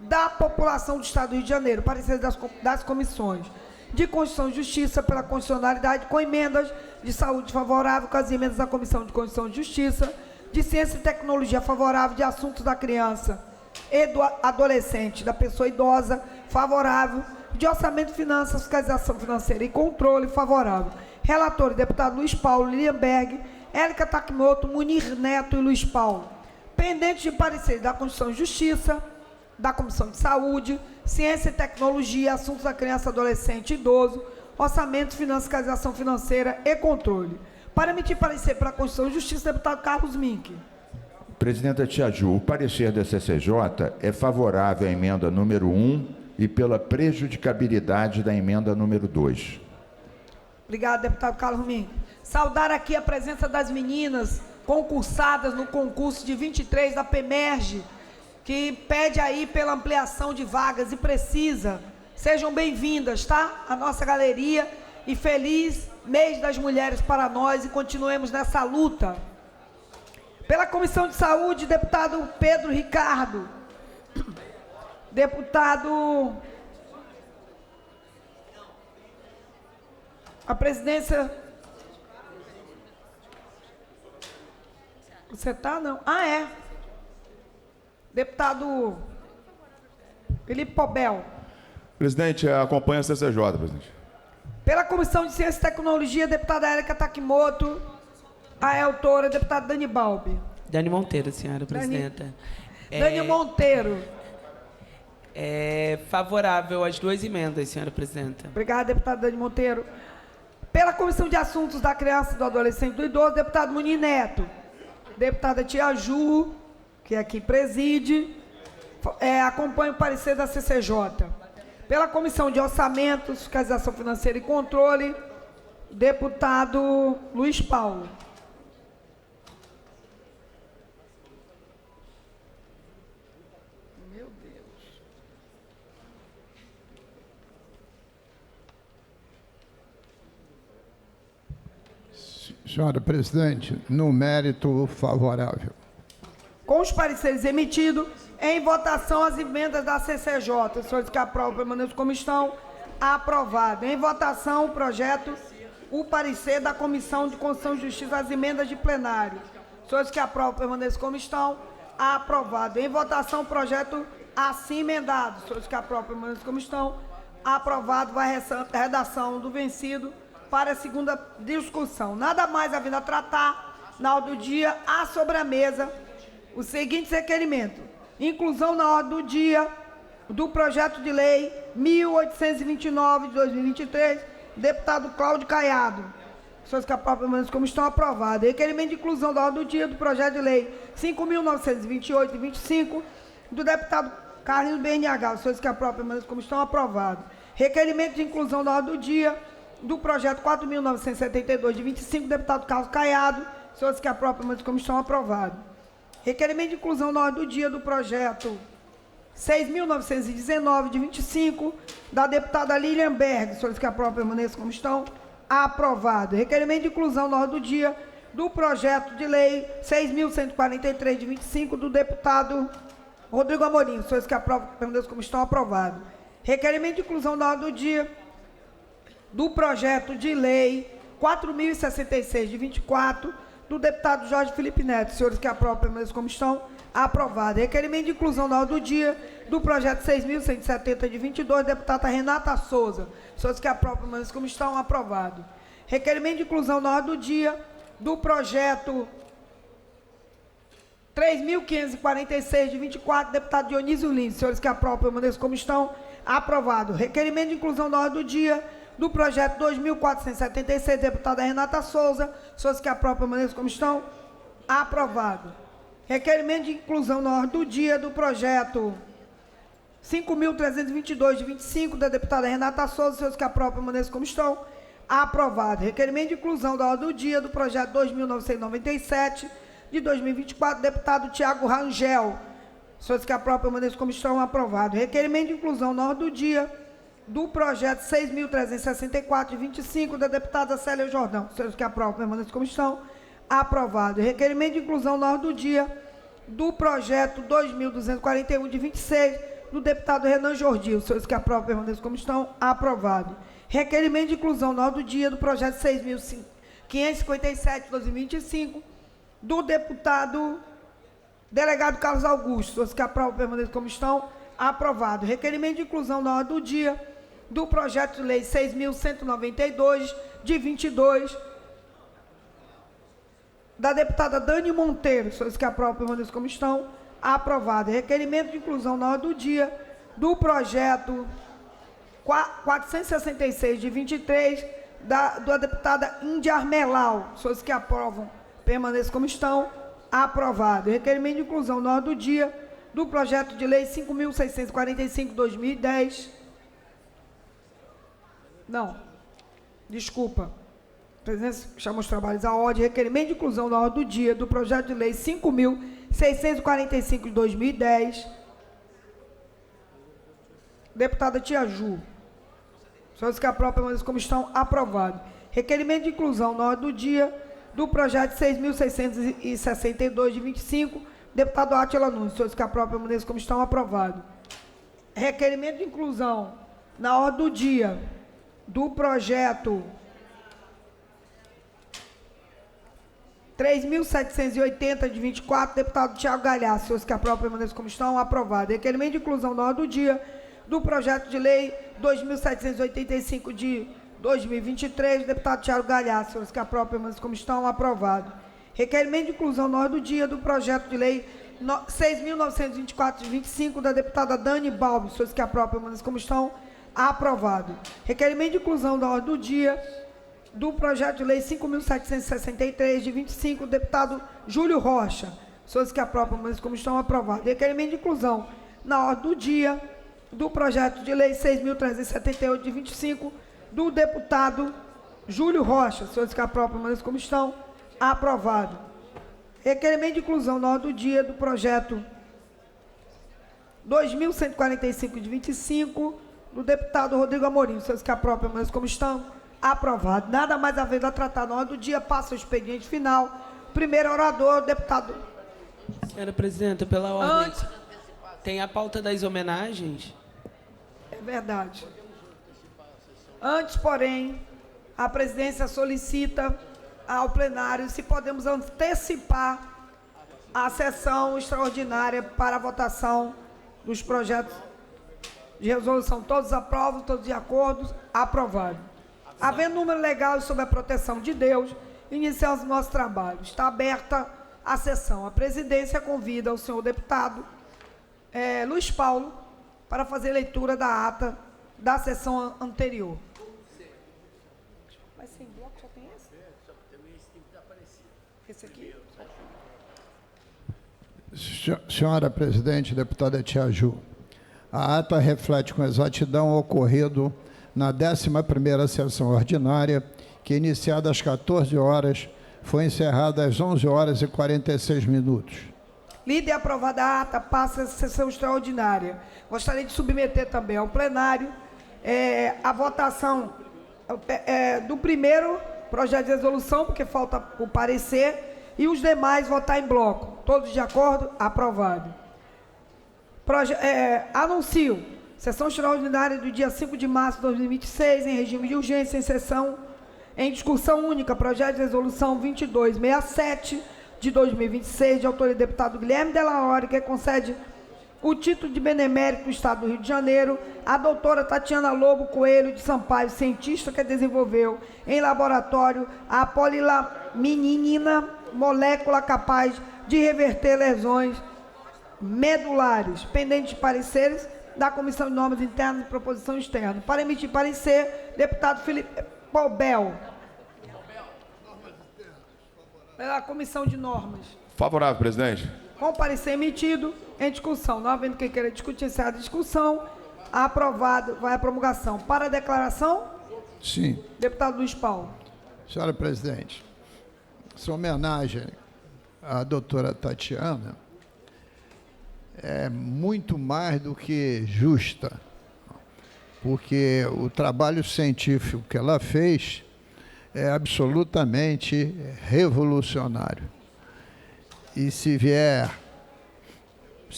da população do Estado do Rio de Janeiro. Parecer das comissões de Constituição e Justiça pela constitucionalidade, com emendas de saúde favorável, com as emendas da Comissão de Constituição e Justiça, de Ciência e Tecnologia favorável, de Assuntos da Criança e do Adolescente, da Pessoa Idosa favorável, de Orçamento, Finanças, Fiscalização Financeira e Controle favorável. Relator, deputado Luiz Paulo, Lilian Berg, Érica Takimoto, Munir Neto e Luiz Paulo. Pendente de parecer da Constituição e Justiça, da Comissão de Saúde, Ciência e Tecnologia, Assuntos da Criança, Adolescente e Idoso, Orçamento, Finanças, Fiscalização Financeira e Controle. Para emitir parecer para a Constituição e Justiça, deputado Carlos Mink.
Presidenta Tia Ju, o parecer da CCJ é favorável à emenda número 1 e pela prejudicabilidade da emenda número 2.
Obrigado, deputado Carlos Mink. Saudar aqui a presença das meninas concursadas no concurso de 23 da PEMERGE, que pede aí pela ampliação de vagas e precisa. Sejam bem-vindas, tá? A nossa galeria, e feliz mês das mulheres para nós, e continuemos nessa luta. Pela Comissão de Saúde, deputado Pedro Ricardo. Deputado... A presidência... Você tá, não? Ah, é. Deputado Felipe Pobel.
Presidente, acompanha a CCJ, presidente.
Pela Comissão de Ciência e Tecnologia, deputada Érica Takimoto. A autora, deputado Dani Balbi.
Dani Monteiro, senhora presidenta.
Dani Monteiro.
É favorável às duas emendas, senhora presidenta.
Obrigada, deputada Dani Monteiro. Pela Comissão de Assuntos da Criança, do Adolescente e do Idoso, deputado Munir Neto. Deputada Tia Ju, que aqui preside, acompanha o parecer da CCJ. Pela Comissão de Orçamentos, Fiscalização Financeira e Controle, deputado Luiz Paulo. Meu Deus.
Senhora presidente, no mérito favorável.
Com os pareceres emitidos, em votação as emendas da CCJ. Os senhores que aprovam, permaneçam como estão. Aprovado. Em votação o projeto, o parecer da Comissão de Constituição e Justiça, as emendas de plenário. Os senhores que aprovam, permaneçam como estão. Aprovado. Em votação o projeto assim emendado. Os senhores que aprovam, permaneçam como estão. Aprovado. Vai a redação do vencido para a segunda discussão. Nada mais havendo a tratar, na ordem do dia, há sobre a mesa o seguinte requerimento: inclusão na ordem do dia do projeto de lei 1829 de 2023, deputado Cláudio Caiado. Senhores que aprovam, permaneçam como estão. Aprovados. Requerimento de inclusão da ordem do dia do projeto de lei 5.928 de 25, do deputado Carlinhos BNH. Os senhores que aprovam, permaneçam como estão. Aprovados. Requerimento de inclusão da ordem do dia do projeto 4.972 de 25, do deputado Carlos Caiado. Os senhores que aprovam, permaneçam como estão. Aprovados. Requerimento de inclusão na ordem do dia do projeto 6.919 de 25, da deputada Lilian Berg. Os senhores que aprovam, permaneçam como estão. Aprovado. Requerimento de inclusão na ordem do dia do projeto de lei 6.143 de 25, do deputado Rodrigo Amorim. Os senhores que aprovam, permaneçam como estão. Aprovado. Requerimento de inclusão na ordem do dia do projeto de lei 4.066 de 24, do deputado Jorge Felipe Neto. Os senhores que aprovam, permaneçam como estão. Aprovado. Requerimento de inclusão na ordem do dia do projeto 6.170 de 22, deputada Renata Souza. Os senhores que aprovam, permaneçam como estão. Aprovado. Requerimento de inclusão na ordem do dia do projeto 3.546 de 24, deputado Dionísio Lins. Os senhores que aprovam, permaneçam como estão. Aprovado. Requerimento de inclusão na ordem do dia do projeto 2.476, deputada Renata Souza. Os senhores que aprovam, permaneçam como estão. Aprovado. Requerimento de inclusão na ordem do dia do projeto 5.322, de 25, da deputada Renata Souza, seus que aprovam permaneçam como estão. Aprovado. Requerimento de inclusão da ordem do dia do projeto 2.997, de 2024, deputado Tiago Rangel, seus que aprovam permaneçam como estão. Aprovado. Requerimento de inclusão na ordem do dia do projeto 6.364, de 25, da deputada Célia Jordão, seus que aprovam permaneçam como estão. Aprovado. Requerimento de inclusão na ordem do dia do projeto 2.241, de 26, do deputado Renan Jordi, os senhores que aprovam permaneçam como estão. Aprovado. Requerimento de inclusão na ordem do dia do projeto 6.557, de 2025, do deputado delegado Carlos Augusto, os senhores que aprovam permaneçam como estão. Aprovado. Requerimento de inclusão na ordem do dia do projeto de lei 6.192, de 22, da deputada Dani Monteiro, senhores que aprovam permaneçam como estão. Aprovado. Requerimento de inclusão na ordem do dia do projeto 466, de 23, da deputada Índia Armelau, senhores que aprovam permaneçam como estão. Aprovado. Requerimento de inclusão na ordem do dia do projeto de lei 5.645, 2010. Não. Desculpa. Presidência chama os trabalhos à ordem. Requerimento de inclusão na ordem do dia do projeto de lei 5.645, de 2010. Deputada Tia Ju. Senhores que aprovam permaneçam como estão. Aprovado. Requerimento de inclusão na ordem do dia do projeto 6.662, de 25, deputado Átila Nunes. Senhores que aprovam permaneçam como estão. Aprovado. Requerimento de inclusão na ordem do dia do projeto 3.780, de 24, deputado Tiago Galhaço, senhores que aprovam permaneçam como estão. Aprovado. Requerimento de inclusão na ordem do dia do projeto de lei 2.785, de 2023, deputado Tiago Galhaço, senhores que aprovam permaneçam como estão. Aprovado. Requerimento de inclusão na ordem do dia do projeto de lei 6.924, de 25, da deputada Dani Balbi, senhores que aprovam permaneçam como estão. Aprovado. Requerimento de inclusão na ordem do dia do projeto de lei 5.763, de 25, deputado Júlio Rocha, senhores que aprovam permaneçam como estão. Aprovado. Requerimento de inclusão na ordem do dia do projeto de lei 6.378, de 25, do deputado Júlio Rocha, senhores que aprovam permaneçam como estão. Aprovado. Requerimento de inclusão na ordem do dia do projeto 2.145, de 25, do deputado Rodrigo Amorim, senhores que aprovam permaneçam como estão. Aprovado. Nada mais havendo a tratar na ordem do dia, passa o expediente final. Primeiro orador, deputado.
Senhora presidenta, pela ordem. Tem a pauta das homenagens?
É verdade. Antes, porém, a presidência solicita ao plenário se podemos antecipar a sessão extraordinária para a votação dos projetos de resolução. Todos aprovam, todos de acordo? Aprovado. Havendo número legal e sob a proteção de Deus, iniciamos o nosso trabalho. Está aberta a sessão. A presidência convida o senhor deputado Luiz Paulo para fazer leitura da ata da sessão anterior. Mas sem bloco só tem esse? Esse aqui?
Senhora presidente, deputada Tia Ju, a ata reflete com exatidão o ocorrido na 11ª sessão ordinária, que, iniciada às 14 horas, foi encerrada às 11 horas e 46 minutos.
Lida e aprovada a ata, passa a sessão extraordinária. Gostaria de submeter também ao plenário a votação do primeiro projeto de resolução, porque falta o parecer, e os demais votar em bloco. Todos de acordo? Aprovado. Anuncio sessão extraordinária do dia 5 de março de 2026, em regime de urgência, em discussão única, projeto de resolução 2267 de 2026, de autoria do deputado Guilherme Delarore, que concede o título de benemérito do Estado do Rio de Janeiro à doutora Tatiana Lobo Coelho de Sampaio, cientista que desenvolveu em laboratório a polilaminina, molécula capaz de reverter lesões medulares, pendente de pareceres da Comissão de Normas Internas e Proposição Externa. Para emitir parecer, deputado Felipe Pobel. Pela Comissão de Normas.
Favorável, presidente.
Com parecer emitido, em discussão. Não havendo quem queira discutir, encerra a discussão. Aprovado, vai à promulgação. Para a declaração?
Sim.
Deputado Luiz Paulo.
Senhora presidente, essa homenagem à doutora Tatiana é muito mais do que justa, porque o trabalho científico que ela fez é absolutamente revolucionário. E se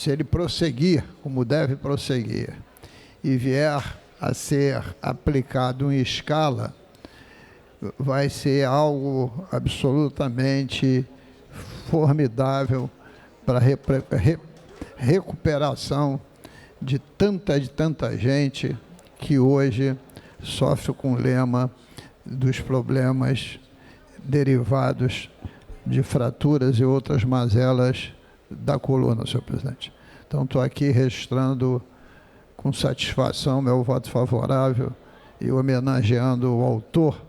ele prosseguir, como deve prosseguir, e vier a ser aplicado em escala, vai ser algo absolutamente formidável para a recuperação de tanta gente que hoje sofre com o lema dos problemas derivados de fraturas e outras mazelas da coluna, senhor presidente. Então, estou aqui registrando com satisfação meu voto favorável e homenageando o autor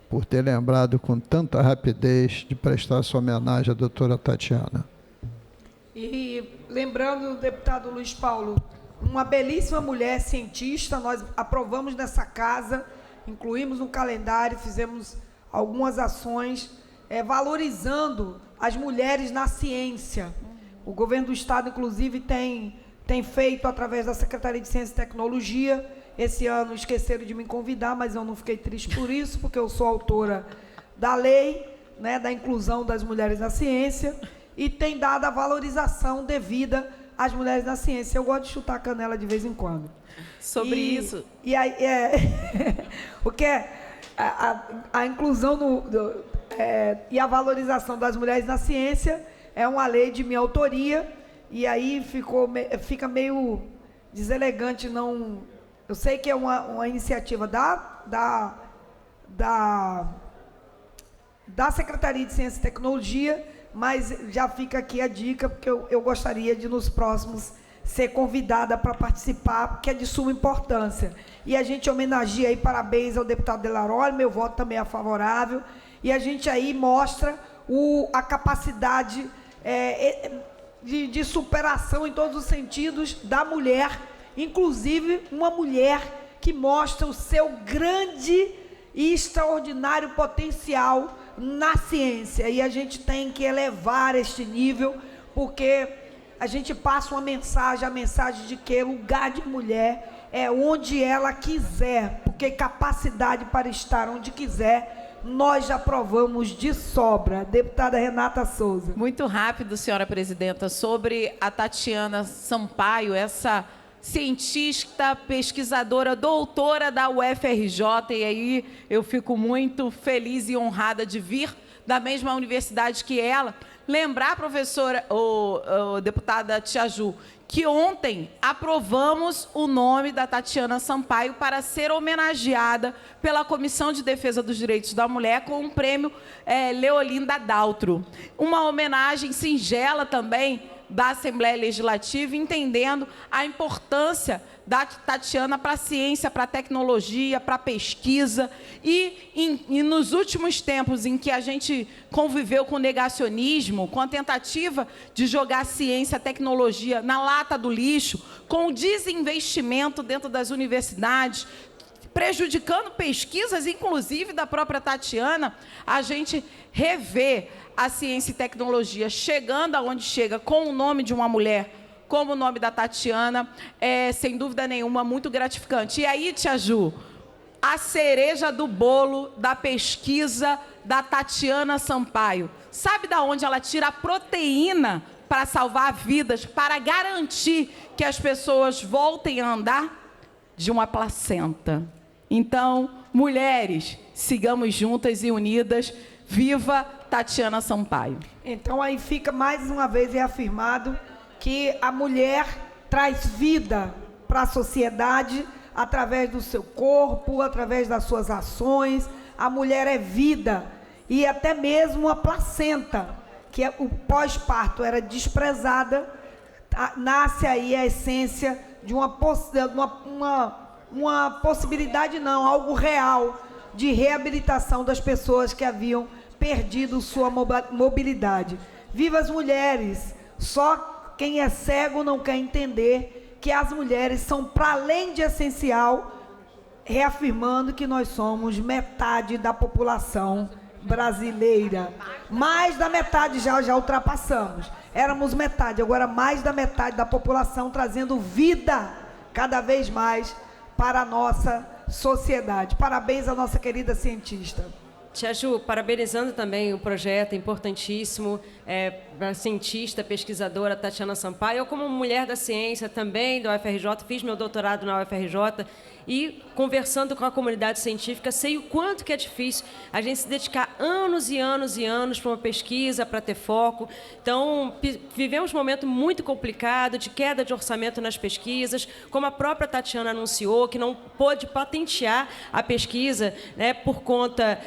por ter lembrado com tanta rapidez de prestar essa homenagem à doutora Tatiana.
E lembrando, deputado Luiz Paulo, uma belíssima mulher cientista, nós aprovamos nessa casa, incluímos no calendário, fizemos algumas ações valorizando as mulheres na ciência. O governo do Estado, inclusive, tem feito através da Secretaria de Ciência e Tecnologia. Esse ano esqueceram de me convidar, mas eu não fiquei triste por isso, porque eu sou autora da lei, né, da inclusão das mulheres na ciência, e tem dado a valorização devida às mulheres na ciência. Eu gosto de chutar a canela de vez em quando.
Sobre isso.
E aí, o que é a inclusão e a valorização das mulheres na ciência é uma lei de minha autoria, e aí fica meio deselegante não... Eu sei que é uma iniciativa da Secretaria de Ciência e Tecnologia, mas já fica aqui a dica, porque eu gostaria de, nos próximos, ser convidada para participar, porque é de suma importância. E a gente homenageia aí, parabéns ao deputado Delaroli, meu voto também é favorável, e a gente aí mostra a capacidade de superação em todos os sentidos da mulher, inclusive uma mulher que mostra o seu grande e extraordinário potencial na ciência. E a gente tem que elevar este nível, porque a gente passa a mensagem de que lugar de mulher é onde ela quiser, porque capacidade para estar onde quiser, nós já provamos de sobra. Deputada Renata Souza.
Muito rápido, senhora presidenta, sobre a Tatiana Sampaio, essa cientista, pesquisadora, doutora da UFRJ, e aí eu fico muito feliz e honrada de vir da mesma universidade que ela. Lembrar, professora, deputada Tia Ju, que ontem aprovamos o nome da Tatiana Sampaio para ser homenageada pela Comissão de Defesa dos Direitos da Mulher com o prêmio Leolinda Daltro. Uma homenagem singela também da Assembleia Legislativa, entendendo a importância da Tatiana para a ciência, para a tecnologia, para a pesquisa. E nos últimos tempos em que a gente conviveu com o negacionismo, com a tentativa de jogar a ciência, a tecnologia na lata do lixo, com o desinvestimento dentro das universidades, prejudicando pesquisas, inclusive da própria Tatiana, a gente revê a ciência e tecnologia chegando aonde chega com o nome de uma mulher, como o nome da Tatiana, sem dúvida nenhuma, muito gratificante. E aí, Tia Ju, a cereja do bolo da pesquisa da Tatiana Sampaio. Sabe de onde ela tira a proteína para salvar vidas, para garantir que as pessoas voltem a andar? De uma placenta. Então, mulheres, sigamos juntas e unidas. Viva Tatiana Sampaio.
Então, aí fica mais uma vez reafirmado que a mulher traz vida para a sociedade através do seu corpo, através das suas ações. A mulher é vida, e até mesmo a placenta, que o pós-parto era desprezada, nasce aí a essência de uma possibilidade, não, algo real, de reabilitação das pessoas que haviam perdido sua mobilidade. Viva as mulheres! Só quem é cego não quer entender que as mulheres são, para além de essencial, reafirmando que nós somos metade da população brasileira. Mais da metade já ultrapassamos. Éramos metade, agora mais da metade da população, trazendo vida cada vez mais para a nossa sociedade. Parabéns à nossa querida cientista.
Tia Ju, parabenizando também o projeto importantíssimo, a cientista, pesquisadora Tatiana Sampaio. Eu, como mulher da ciência também da UFRJ, fiz meu doutorado na UFRJ e, conversando com a comunidade científica, sei o quanto que é difícil a gente se dedicar anos e anos e anos para uma pesquisa, para ter foco. Então, vivemos um momento muito complicado de queda de orçamento nas pesquisas, como a própria Tatiana anunciou, que não pôde patentear a pesquisa, né, por conta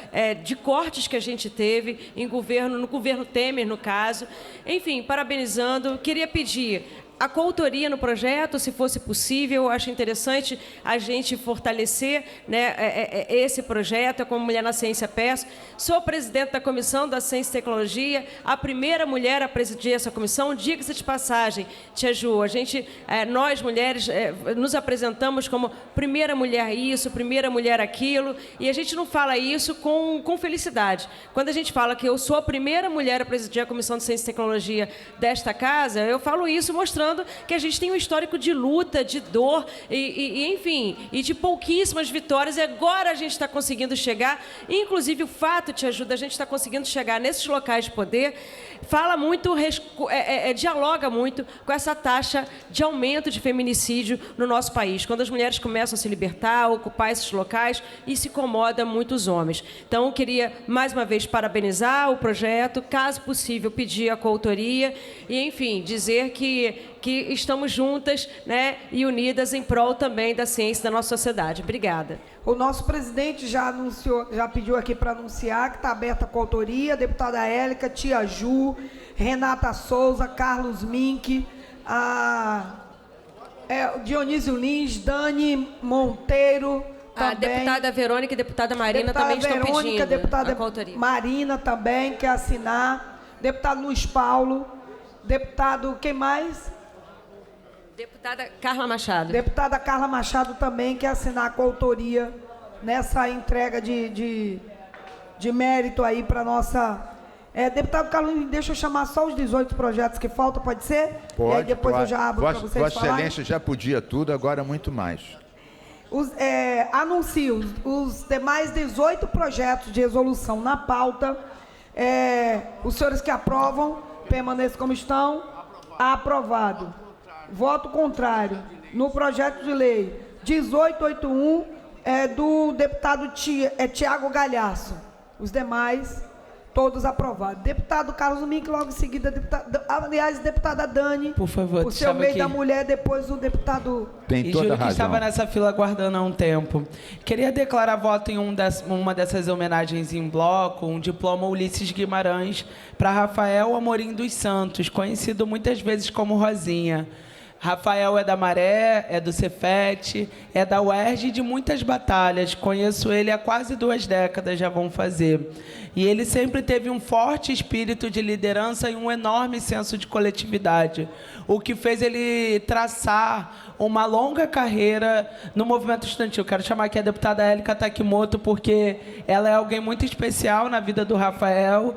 de cortes que a gente teve no governo Temer, no caso. Enfim, parabenizando, queria pedir a coautoria no projeto, se fosse possível. Acho interessante a gente fortalecer, né, esse projeto. Como Mulher na Ciência peço. Sou presidente da Comissão da Ciência e Tecnologia, a primeira mulher a presidir essa comissão. Diga-se de passagem, tia Ju, nós mulheres nos apresentamos como primeira mulher isso, primeira mulher aquilo, e a gente não fala isso com felicidade. Quando a gente fala que eu sou a primeira mulher a presidir a Comissão de Ciência e Tecnologia desta casa, eu falo isso mostrando que a gente tem um histórico de luta, de dor, enfim, e de pouquíssimas vitórias, e agora a gente está conseguindo chegar, inclusive o fato, te ajuda, a gente está conseguindo chegar nesses locais de poder, fala muito, dialoga muito com essa taxa de aumento de feminicídio no nosso país, quando as mulheres começam a se libertar, ocupar esses locais, e se incomoda muitos homens. Então, eu queria, mais uma vez, parabenizar o projeto, caso possível, pedir a coautoria, e, enfim, dizer que estamos juntas, né, e unidas em prol também da ciência da nossa sociedade. Obrigada.
O nosso presidente já pediu aqui para anunciar que está aberta a coautoria, deputada Élica, tia Ju, Renata Souza, Carlos Mink, Dionísio Lins, Dani Monteiro,
a deputada Verônica e a deputada Marina também estão pedindo
deputada
a coautoria.
Marina também quer assinar, deputado Luiz Paulo, deputado, quem mais?
Deputada Carla Machado.
Deputada Carla Machado também quer assinar a coautoria nessa entrega de mérito aí para nossa... deputado Carlos, deixa eu chamar só os 18 projetos que faltam, pode ser?
Pode,
e aí depois eu já abro para vocês falarem.
Vossa Excelência já podia tudo, agora muito mais.
Anuncio os demais 18 projetos de resolução na pauta. Os senhores que aprovam, permaneçam como estão. Aprovado. Voto contrário. No projeto de lei 1881, do deputado Tiago Galhaço. Os demais, todos aprovados. Deputado Carlos Mink, logo em seguida, deputada Dani.
Por favor,
o seu meio da mulher, depois o deputado...
Tem toda a razão.
Que estava nessa fila aguardando há um tempo. Queria declarar voto em uma dessas homenagens em bloco, um diploma Ulisses Guimarães, para Rafael Amorim dos Santos, conhecido muitas vezes como Rosinha. Rafael é da Maré, é do Cefet, é da UERJ e de muitas batalhas. Conheço ele há quase 2 décadas, já vão fazer. E ele sempre teve um forte espírito de liderança e um enorme senso de coletividade, o que fez ele traçar uma longa carreira no movimento estudantil. Quero chamar aqui a deputada Élica Takimoto, porque ela é alguém muito especial na vida do Rafael.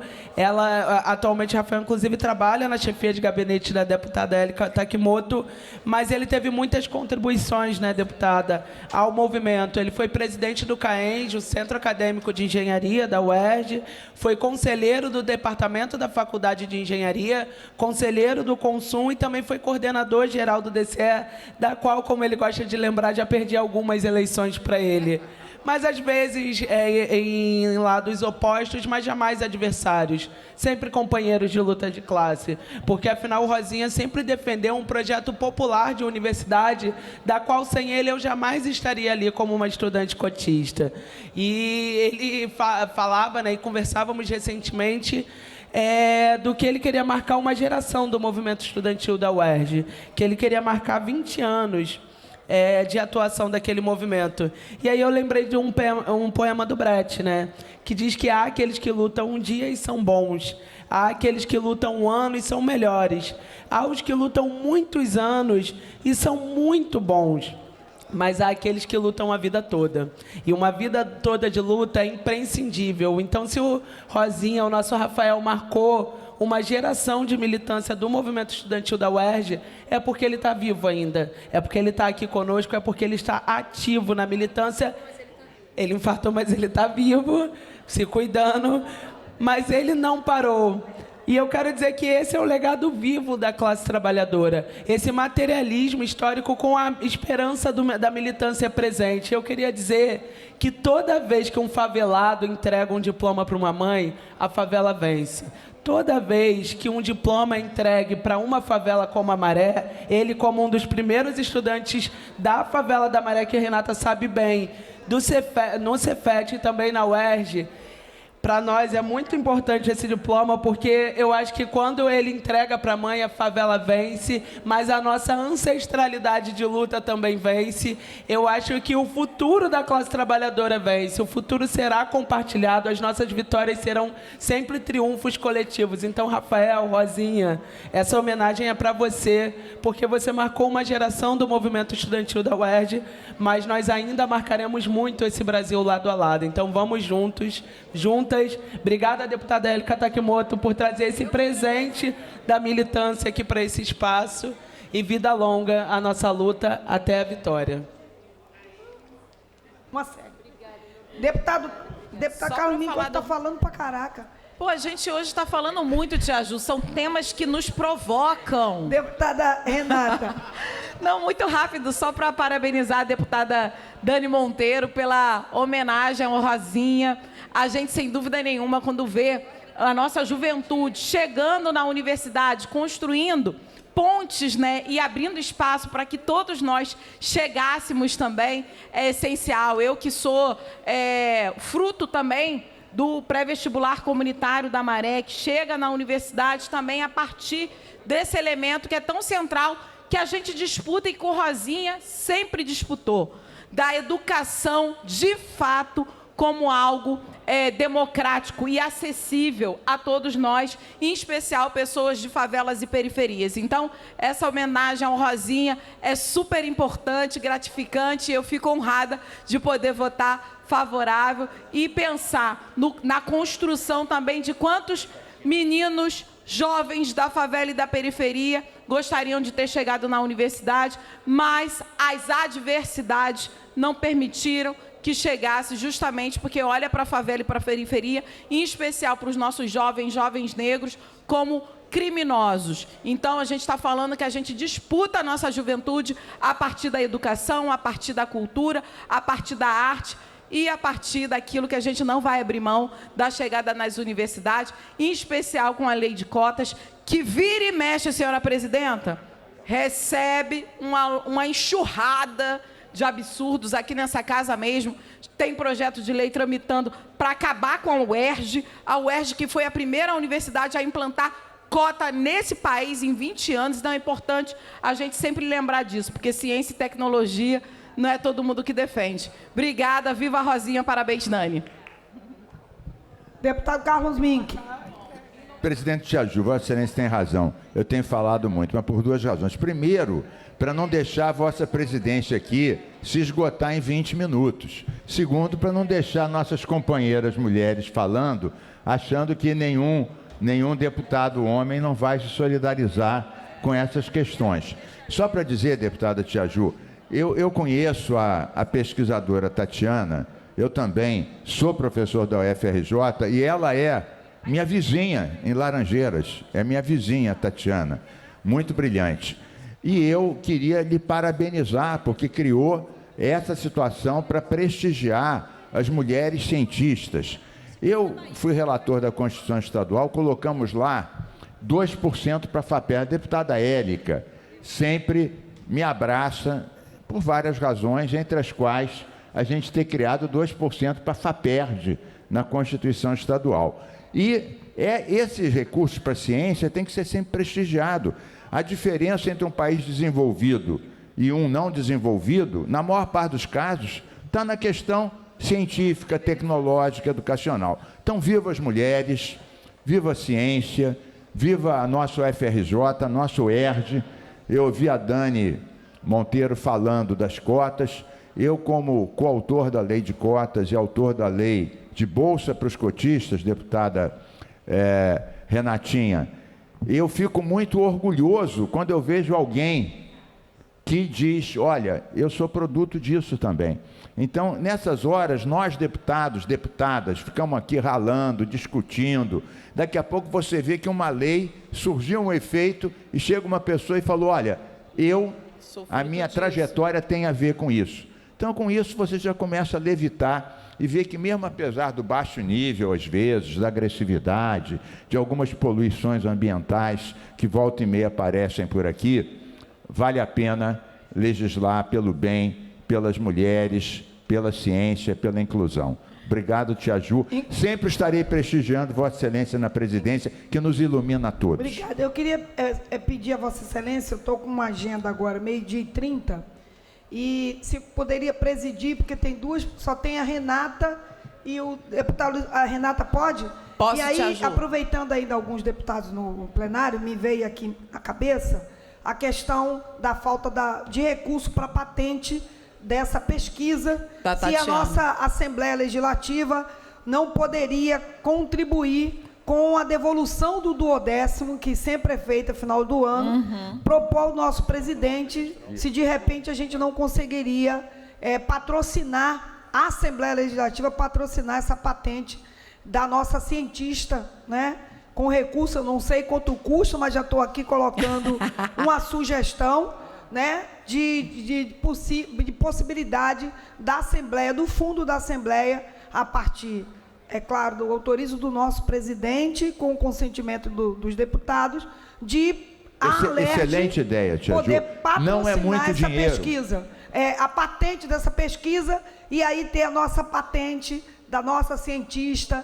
Atualmente, Rafael, inclusive, trabalha na chefia de gabinete da deputada Élica Takimoto, mas ele teve muitas contribuições, né, deputada, ao movimento. Ele foi presidente do CAENG, o Centro Acadêmico de Engenharia da UERJ, foi conselheiro do Departamento da Faculdade de Engenharia, conselheiro do Consum e também foi coordenador geral do DCE, da qual, como ele gosta de lembrar, já perdi algumas eleições para ele. Mas, às vezes, em lados opostos, mas jamais adversários. Sempre companheiros de luta de classe. Porque, afinal, o Rosinha sempre defendeu um projeto popular de universidade, da qual, sem ele, eu jamais estaria ali como uma estudante cotista. E ele falava, né, e conversávamos recentemente, do que ele queria marcar uma geração do movimento estudantil da UERJ, que ele queria marcar 20 anos de atuação daquele movimento. E aí eu lembrei de um poema do Brecht, né? Que diz que há aqueles que lutam um dia e são bons, há aqueles que lutam um ano e são melhores, há os que lutam muitos anos e são muito bons, mas há aqueles que lutam a vida toda. E uma vida toda de luta é imprescindível. Então, se o Rosinha, o nosso Rafael, marcou uma geração de militância do movimento estudantil da UERJ, é porque ele está vivo ainda, é porque ele está aqui conosco, é porque ele está ativo na militância. Ele infartou, mas ele está vivo, se cuidando, mas ele não parou. E eu quero dizer que esse é o legado vivo da classe trabalhadora, esse materialismo histórico com a esperança da militância presente. Eu queria dizer que toda vez que um favelado entrega um diploma para uma mãe, a favela vence. Toda vez que um diploma é entregue para uma favela como a Maré, ele, como um dos primeiros estudantes da favela da Maré, que a Renata sabe bem, no Cefet e também na UERJ, para nós é muito importante esse diploma, porque eu acho que quando ele entrega para a mãe, a favela vence, mas a nossa ancestralidade de luta também vence. Eu acho que o futuro da classe trabalhadora vence, o futuro será compartilhado, as nossas vitórias serão sempre triunfos coletivos. Então, Rafael, Rosinha, essa homenagem é para você, porque você marcou uma geração do movimento estudantil da UERJ, mas nós ainda marcaremos muito esse Brasil lado a lado. Então, vamos juntos, juntas. Obrigada, deputada Élica Takimoto, por trazer esse presente da militância aqui para esse espaço. E vida longa a nossa luta até a vitória.
Uma série. Deputado Carlos Mingo está falando pra caraca.
Pô, a gente hoje está falando muito, Tia Ju. São temas que nos provocam.
Deputada Renata.
Não, muito rápido, só para parabenizar a deputada Dani Monteiro pela homenagem ao Rosinha. A gente, sem dúvida nenhuma, quando vê a nossa juventude chegando na universidade, construindo pontes, né, e abrindo espaço para que todos nós chegássemos também, é essencial. Eu que sou fruto também do pré-vestibular comunitário da Maré, que chega na universidade também a partir desse elemento que é tão central, que a gente disputa e que o Rosinha sempre disputou, da educação, de fato, como algo democrático e acessível a todos nós, em especial pessoas de favelas e periferias. Então, essa homenagem ao Rosinha é super importante, gratificante, e eu fico honrada de poder votar favorável e pensar na construção também de quantos meninos jovens da favela e da periferia gostariam de ter chegado na universidade, mas as adversidades não permitiram que chegasse, justamente porque olha para a favela e para a periferia, em especial para os nossos jovens negros, como criminosos. Então, a gente está falando que a gente disputa a nossa juventude a partir da educação, a partir da cultura, a partir da arte e a partir daquilo que a gente não vai abrir mão da chegada nas universidades, em especial com a lei de cotas, que vira e mexe, senhora presidenta, recebe uma enxurrada de absurdos aqui nessa casa mesmo. Tem projeto de lei tramitando para acabar com a UERJ que foi a primeira universidade a implantar cota nesse país em 20 anos. Então é importante a gente sempre lembrar disso, porque ciência e tecnologia não é todo mundo que defende. Obrigada, viva a Rosinha, parabéns, Nani.
Deputado Carlos Mink.
Presidente Tia Ju, Vossa Excelência tem razão. Eu tenho falado muito, mas por duas razões. Primeiro, para não deixar a vossa presidência aqui se esgotar em 20 minutos. Segundo, para não deixar nossas companheiras mulheres falando, achando que nenhum deputado homem não vai se solidarizar com essas questões. Só para dizer, deputada Tia Ju, eu conheço a pesquisadora Tatiana, eu também sou professor da UFRJ e ela é minha vizinha em Laranjeiras, é minha vizinha, Tatiana, muito brilhante. E eu queria lhe parabenizar, porque criou essa situação para prestigiar as mulheres cientistas. Eu fui relator da Constituição Estadual, colocamos lá 2% para a FAPERJ. A deputada Élica sempre me abraça por várias razões, entre as quais a gente ter criado 2% para a FAPERJ na Constituição Estadual. E esses recursos para a ciência têm que ser sempre prestigiados. A diferença entre um país desenvolvido e um não desenvolvido, na maior parte dos casos, está na questão científica, tecnológica, educacional. Então, viva as mulheres, viva a ciência, viva nosso FRJ, nosso ERJ. Eu ouvi a Dani Monteiro falando das cotas. Eu, como coautor da lei de cotas e autor da lei de bolsa para os cotistas, deputada Renatinha, eu fico muito orgulhoso quando eu vejo alguém que diz, olha, eu sou produto disso também. Então, nessas horas, nós deputados, deputadas, ficamos aqui ralando, discutindo. Daqui a pouco você vê que uma lei, surgiu um efeito e chega uma pessoa e falou, olha, a minha trajetória tem a ver com isso. Então, com isso, você já começa a levitar e vê que mesmo apesar do baixo nível, às vezes, da agressividade, de algumas poluições ambientais que volta e meia aparecem por aqui, vale a pena legislar pelo bem, pelas mulheres, pela ciência, pela inclusão. Obrigado, Tia Ju. Sempre estarei prestigiando Vossa Excelência na presidência, que nos ilumina a todos.
Obrigada. Eu queria pedir a Vossa Excelência, eu estou com uma agenda agora, 12h30, e se poderia presidir, porque tem duas, só tem a Renata e o deputado... A Renata pode?
Posso,
e aí,
Tia Ju?
aproveitando ainda alguns deputados no plenário, me veio aqui à cabeça a questão da falta de recurso para patente dessa pesquisa, se a nossa Assembleia Legislativa não poderia contribuir com a devolução do 12º, que sempre é feita no final do ano, propor o nosso presidente, se de repente a gente não conseguiria patrocinar, a Assembleia Legislativa patrocinar essa patente da nossa cientista, né? Com recurso, eu não sei quanto custa, mas já estou aqui colocando uma sugestão, né, de possibilidade da Assembleia, do fundo da Assembleia, a partir, é claro, do autorizo do nosso presidente, com o consentimento dos deputados, de
excelente ideia, Tia Ju.
poder patrocinar
não é muito
essa
dinheiro.
pesquisa, a patente dessa pesquisa, e aí ter a nossa patente da nossa cientista,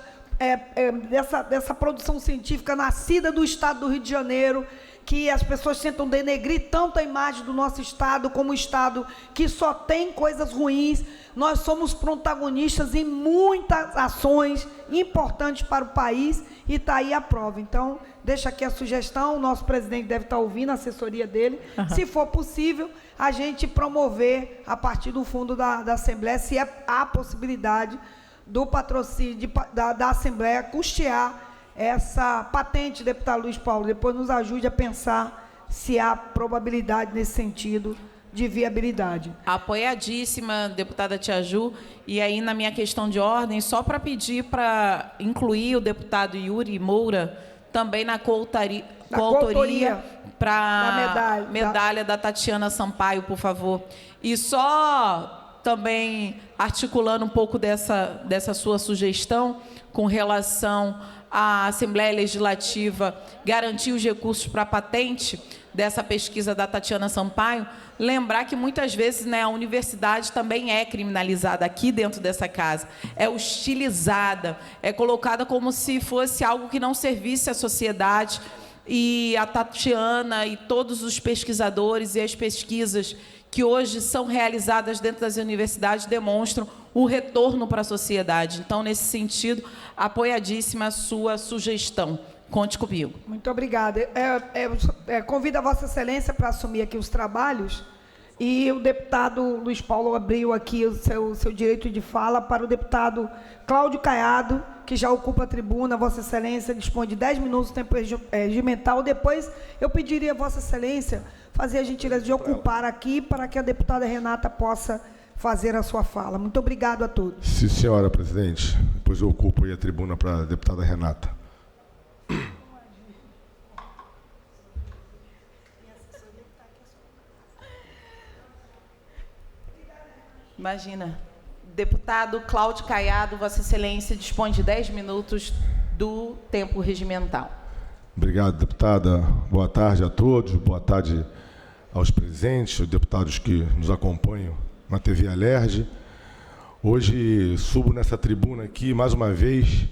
dessa produção científica nascida do Estado do Rio de Janeiro, que as pessoas tentam denegrir tanto a imagem do nosso Estado como o Estado que só tem coisas ruins. Nós somos protagonistas em muitas ações importantes para o país e está aí a prova. Então, deixa aqui a sugestão, o nosso presidente deve estar ouvindo, a assessoria dele, se for possível, a gente promover, a partir do fundo da Assembleia, se há possibilidade do patrocínio da Assembleia custear essa patente, deputado Luiz Paulo. Depois nos ajude a pensar se há probabilidade nesse sentido de viabilidade.
Apoiadíssima, deputada Tia Ju. E aí, na minha questão de ordem, só para pedir para incluir o deputado Yuri Moura também na coautoria para a medalha da Tatiana Sampaio, por favor. E só também articulando um pouco dessa sua sugestão com relação à Assembleia Legislativa garantir os recursos para a patente dessa pesquisa da Tatiana Sampaio, lembrar que muitas vezes, né, a universidade também é criminalizada aqui dentro dessa casa, é hostilizada, é colocada como se fosse algo que não servisse à sociedade, e a Tatiana e todos os pesquisadores e as pesquisas que hoje são realizadas dentro das universidades demonstram o retorno para a sociedade. Então, nesse sentido, apoiadíssima a sua sugestão. Conte comigo.
Muito obrigada. Convido a Vossa Excelência para assumir aqui os trabalhos, e o deputado Luiz Paulo abriu aqui o seu direito de fala para o deputado Cláudio Caiado, que já ocupa a tribuna. Vossa Excelência dispõe de 10 minutos de tempo regimental. Depois, eu pediria a Vossa Excelência fazer a gentileza de ocupar aqui para que a deputada Renata possa fazer a sua fala. Muito obrigado a todos.
Sim, senhora presidente. Depois eu ocupo aí a tribuna para a deputada Renata.
Imagina. Deputado Cláudio Caiado, Vossa Excelência dispõe de 10 minutos do tempo regimental.
Obrigado, deputada. Boa tarde a todos. Boa tarde aos presentes, aos deputados que nos acompanham na TV Alerj. Hoje subo nessa tribuna aqui, mais uma vez,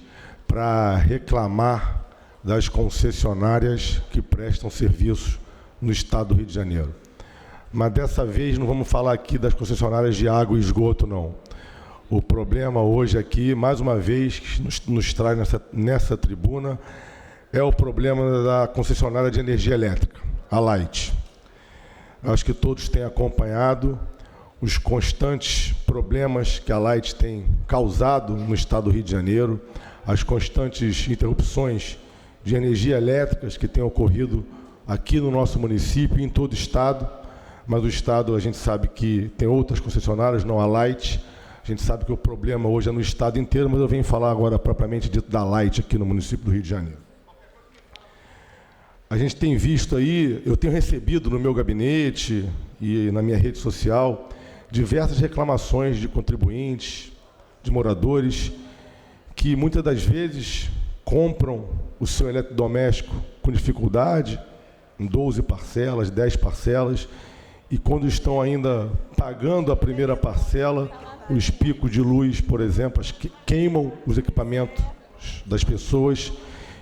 para reclamar das concessionárias que prestam serviços no Estado do Rio de Janeiro. mas dessa vez não vamos falar aqui das concessionárias de água e esgoto, não. O problema hoje aqui, mais uma vez, que nos traz nessa tribuna, é o problema da concessionária de energia elétrica, a Light. Acho que todos têm acompanhado os constantes problemas que a Light tem causado no estado do Rio de Janeiro, as constantes interrupções de energia elétricas que têm ocorrido aqui no nosso município e em todo o estado, mas o estado a gente sabe que tem outras concessionárias, não a Light. A gente sabe que o problema hoje é no estado inteiro, mas eu venho falar agora propriamente dito da Light aqui no município do Rio de Janeiro. A gente tem visto aí, eu tenho recebido no meu gabinete e na minha rede social diversas reclamações de contribuintes, de moradores, que muitas das vezes compram o seu eletrodoméstico com dificuldade, em 12 parcelas, 10 parcelas, e quando estão ainda pagando a primeira parcela, os picos de luz, por exemplo, queimam os equipamentos das pessoas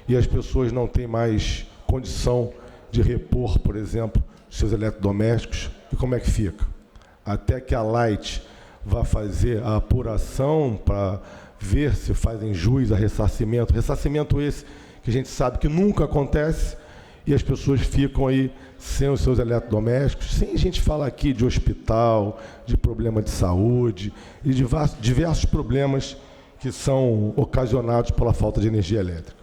e as pessoas não têm mais condição de repor, por exemplo, seus eletrodomésticos. E como é que fica? Até que a Light vá fazer a apuração para ver se fazem jus a ressarcimento. Ressarcimento esse que a gente sabe que nunca acontece e as pessoas ficam aí sem os seus eletrodomésticos, sem a gente falar aqui de hospital, de problema de saúde e de diversos problemas que são ocasionados pela falta de energia elétrica.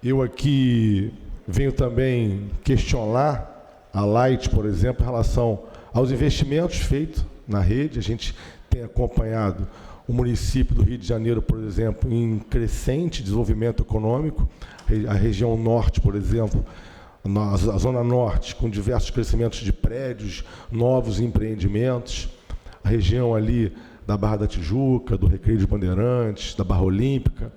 Eu aqui venho também questionar a Light, por exemplo, em relação aos investimentos feitos na rede. A gente tem acompanhado o município do Rio de Janeiro, por exemplo, em crescente desenvolvimento econômico, a região norte, por exemplo, a Zona Norte, com diversos crescimentos de prédios, novos empreendimentos, a região ali da Barra da Tijuca, do Recreio de Bandeirantes, da Barra Olímpica.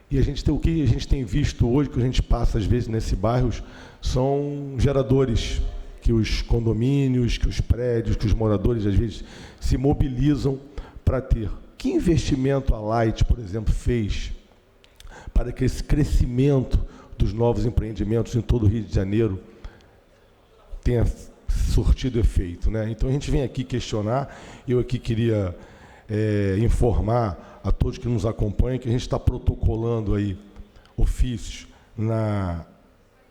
E o que a gente tem visto hoje, que a gente passa às vezes nesses bairros, são geradores que os condomínios, que os prédios, que os moradores às vezes se mobilizam para ter. Que investimento a Light, por exemplo, fez para que esse crescimento dos novos empreendimentos em todo o Rio de Janeiro tenha surtido efeito, né? Então a gente vem aqui questionar. Eu aqui queria informar a todos que nos acompanham que a gente está protocolando aí ofícios no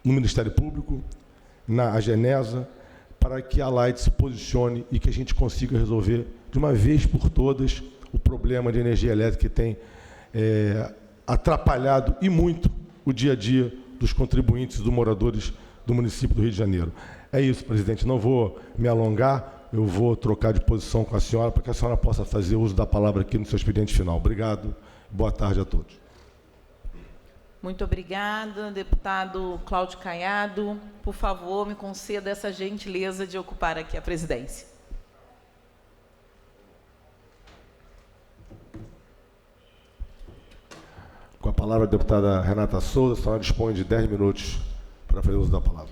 Ministério Público, na Agenesa, para que a Light se posicione e que a gente consiga resolver de uma vez por todas o problema de energia elétrica que tem atrapalhado e muito o dia a dia dos contribuintes e dos moradores do município do Rio de Janeiro. É isso, presidente. Não vou me alongar, eu vou trocar de posição com a senhora para que a senhora possa fazer uso da palavra aqui no seu expediente final. Obrigado. Boa tarde a todos.
Muito obrigada, deputado Cláudio Caiado. Por favor, me conceda essa gentileza de ocupar aqui a presidência.
Com a palavra a deputada Renata Souza, a senhora dispõe de 10 minutos para fazer uso da palavra.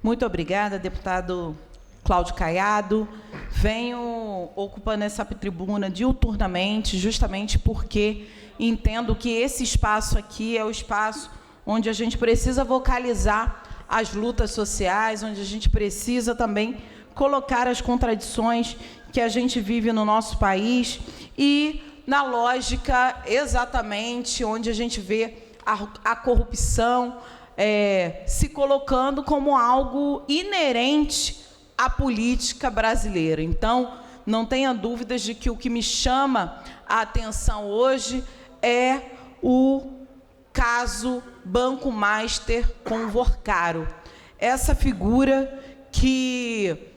Muito obrigada, deputado Cláudio Caiado. Venho ocupando essa tribuna diuturnamente, justamente porque entendo que esse espaço aqui é o espaço onde a gente precisa vocalizar as lutas sociais, onde a gente precisa também colocar as contradições que a gente vive no nosso país e na lógica exatamente onde a gente vê a corrupção se colocando como algo inerente à política brasileira. Então, não tenha dúvidas de que o que me chama a atenção hoje é o caso Banco Master com Vorcaro. Essa figura que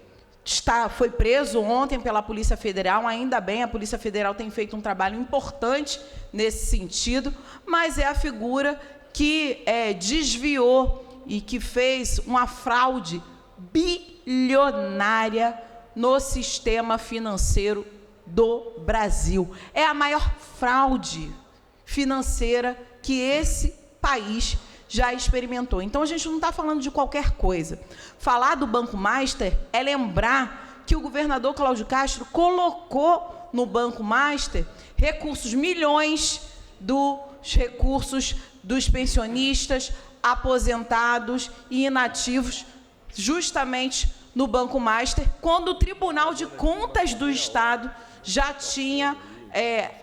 foi preso ontem pela Polícia Federal, ainda bem, a Polícia Federal tem feito um trabalho importante nesse sentido, mas é a figura que desviou e que fez uma fraude bilionária no sistema financeiro do Brasil. É a maior fraude financeira que esse país já experimentou. Então, a gente não está falando de qualquer coisa. Falar do Banco Master é lembrar que o governador Cláudio Castro colocou no Banco Master milhões dos recursos dos pensionistas, aposentados e inativos, justamente no Banco Master, quando o Tribunal de Contas do Estado já tinha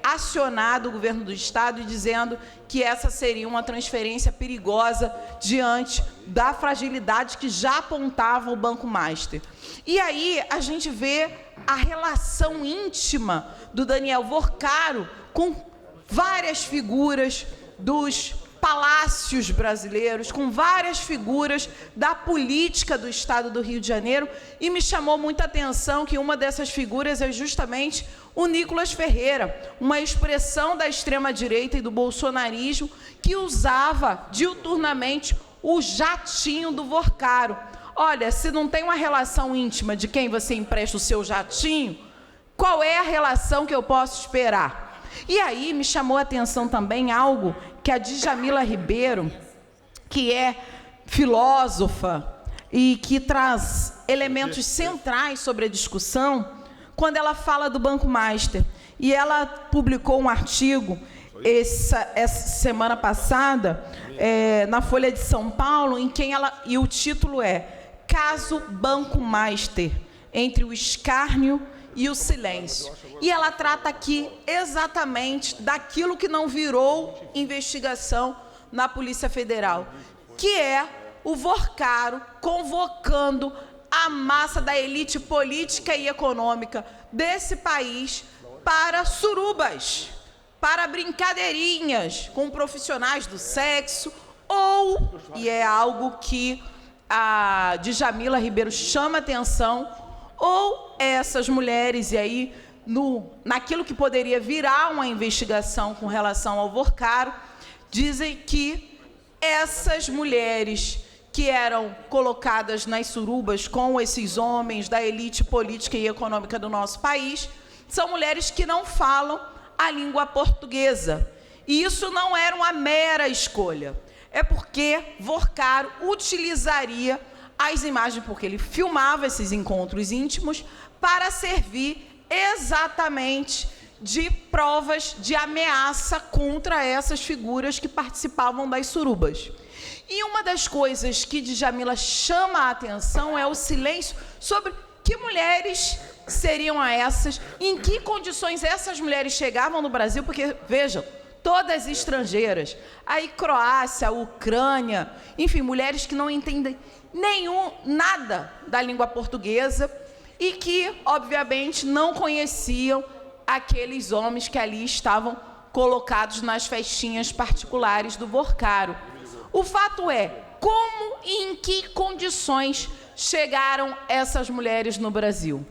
acionado o governo do Estado, dizendo que essa seria uma transferência perigosa diante da fragilidade que já apontava o Banco Master. E aí a gente vê a relação íntima do Daniel Vorcaro com várias figuras dos palácios brasileiros, com várias figuras da política do Estado do Rio de Janeiro, e me chamou muita atenção que uma dessas figuras é justamente o Nicolas Ferreira, uma expressão da extrema-direita e do bolsonarismo que usava diuturnamente o jatinho do Vorcaro. Olha, se não tem uma relação íntima de quem você empresta o seu jatinho, qual é a relação que eu posso esperar? E aí me chamou a atenção também algo que a Djamila Ribeiro, que é filósofa e que traz elementos centrais sobre a discussão, quando ela fala do Banco Master. E ela publicou um artigo essa semana passada, na Folha de São Paulo, e o título é Caso Banco Master, entre o escárnio e o silêncio. E ela trata aqui exatamente daquilo que não virou investigação na Polícia Federal, que é o Vorcaro convocando a massa da elite política e econômica desse país para surubas, para brincadeirinhas com profissionais do sexo, ou, e é algo que a Djamila Ribeiro chama atenção, ou essas mulheres, e aí naquilo que poderia virar uma investigação com relação ao Vorcaro, dizem que essas mulheres que eram colocadas nas surubas com esses homens da elite política e econômica do nosso país, são mulheres que não falam a língua portuguesa. E isso não era uma mera escolha, é porque Vorcaro utilizaria as imagens, porque ele filmava esses encontros íntimos, para servir exatamente de provas de ameaça contra essas figuras que participavam das surubas. E uma das coisas que Djamila chama a atenção é o silêncio sobre que mulheres seriam essas, em que condições essas mulheres chegavam no Brasil, porque, vejam, todas estrangeiras, aí Croácia, Ucrânia, enfim, mulheres que não entendem nada da língua portuguesa e que, obviamente, não conheciam aqueles homens que ali estavam colocados nas festinhas particulares do Vorcaro. O fato é, como e em que condições chegaram essas mulheres no Brasil?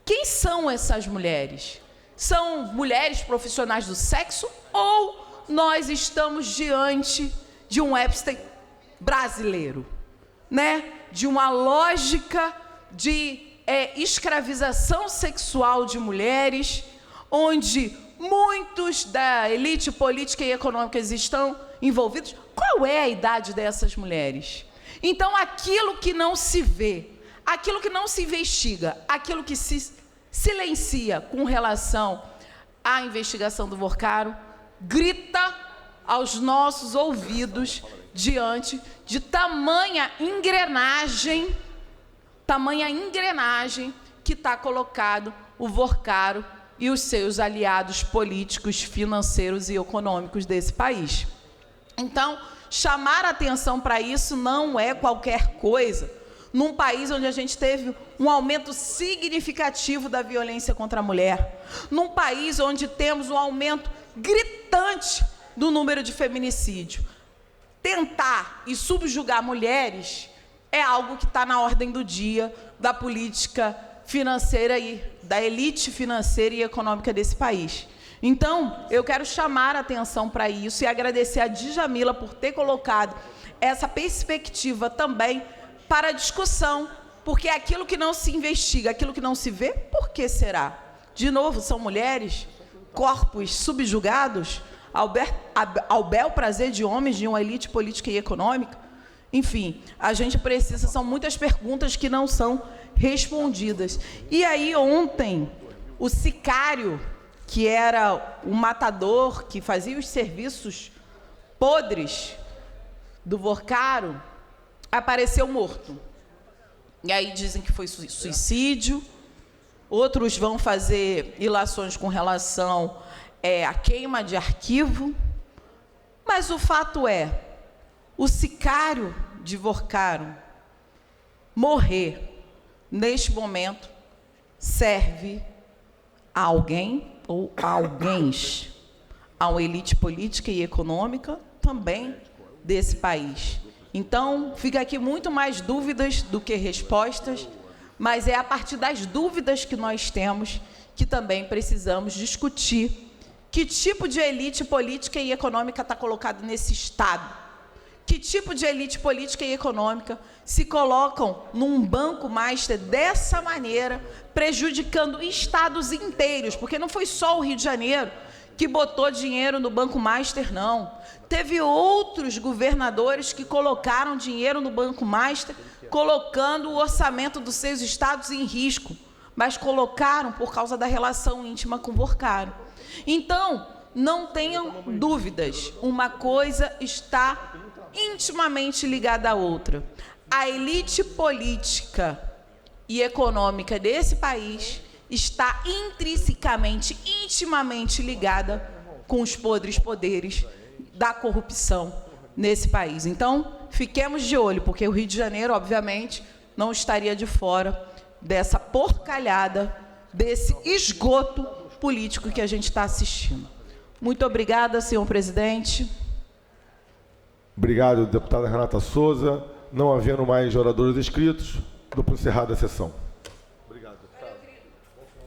Quem são essas mulheres? São mulheres profissionais do sexo ou nós estamos diante de um Epstein brasileiro, né? De uma lógica de escravização sexual de mulheres, onde muitos da elite política e econômica estão envolvidos? Qual é a idade dessas mulheres? Então, aquilo que não se vê, aquilo que não se investiga, aquilo que se silencia com relação à investigação do Vorcaro, grita aos nossos ouvidos diante de tamanha engrenagem que está colocado o Vorcaro e os seus aliados políticos, financeiros e econômicos desse país. Então, chamar a atenção para isso não é qualquer coisa, num país onde a gente teve um aumento significativo da violência contra a mulher, num país onde temos um aumento gritante do número de feminicídio. Tentar e subjugar mulheres é algo que está na ordem do dia da política financeira e da elite financeira e econômica desse país. Então, eu quero chamar a atenção para isso e agradecer a Djamila por ter colocado essa perspectiva também para a discussão, porque aquilo que não se investiga, aquilo que não se vê, por que será? De novo, são mulheres, corpos subjugados ao bel prazer de homens de uma elite política e econômica? Enfim, a gente precisa, são muitas perguntas que não são respondidas. E aí, ontem, o sicário, que era o matador, que fazia os serviços podres do Vorcaro, apareceu morto e aí dizem que foi suicídio. Outros vão fazer ilações com relação à queima de arquivo. Mas o fato é, o sicário de Vorcaro morrer, neste momento, serve a alguém ou a alguéns, a uma elite política e econômica também desse país. Então, fica aqui muito mais dúvidas do que respostas, mas é a partir das dúvidas que nós temos que também precisamos discutir que tipo de elite política e econômica está colocado nesse Estado. Que tipo de elite política e econômica se colocam num banco master dessa maneira, prejudicando estados inteiros, porque não foi só o Rio de Janeiro que botou dinheiro no Banco Master, não. Teve outros governadores que colocaram dinheiro no Banco Master, colocando o orçamento dos seus estados em risco, mas colocaram por causa da relação íntima com Vorcaro. Então, não tenham dúvidas, uma coisa está intimamente ligada à outra. A elite política e econômica desse país está intrinsecamente, intimamente ligada com os podres poderes da corrupção nesse país. Então, fiquemos de olho, porque o Rio de Janeiro, obviamente, não estaria de fora dessa porcalhada, desse esgoto político que a gente está assistindo. Muito obrigada, senhor presidente.
Obrigado, deputada Renata Souza. Não havendo mais oradores inscritos, dou por encerrada a sessão.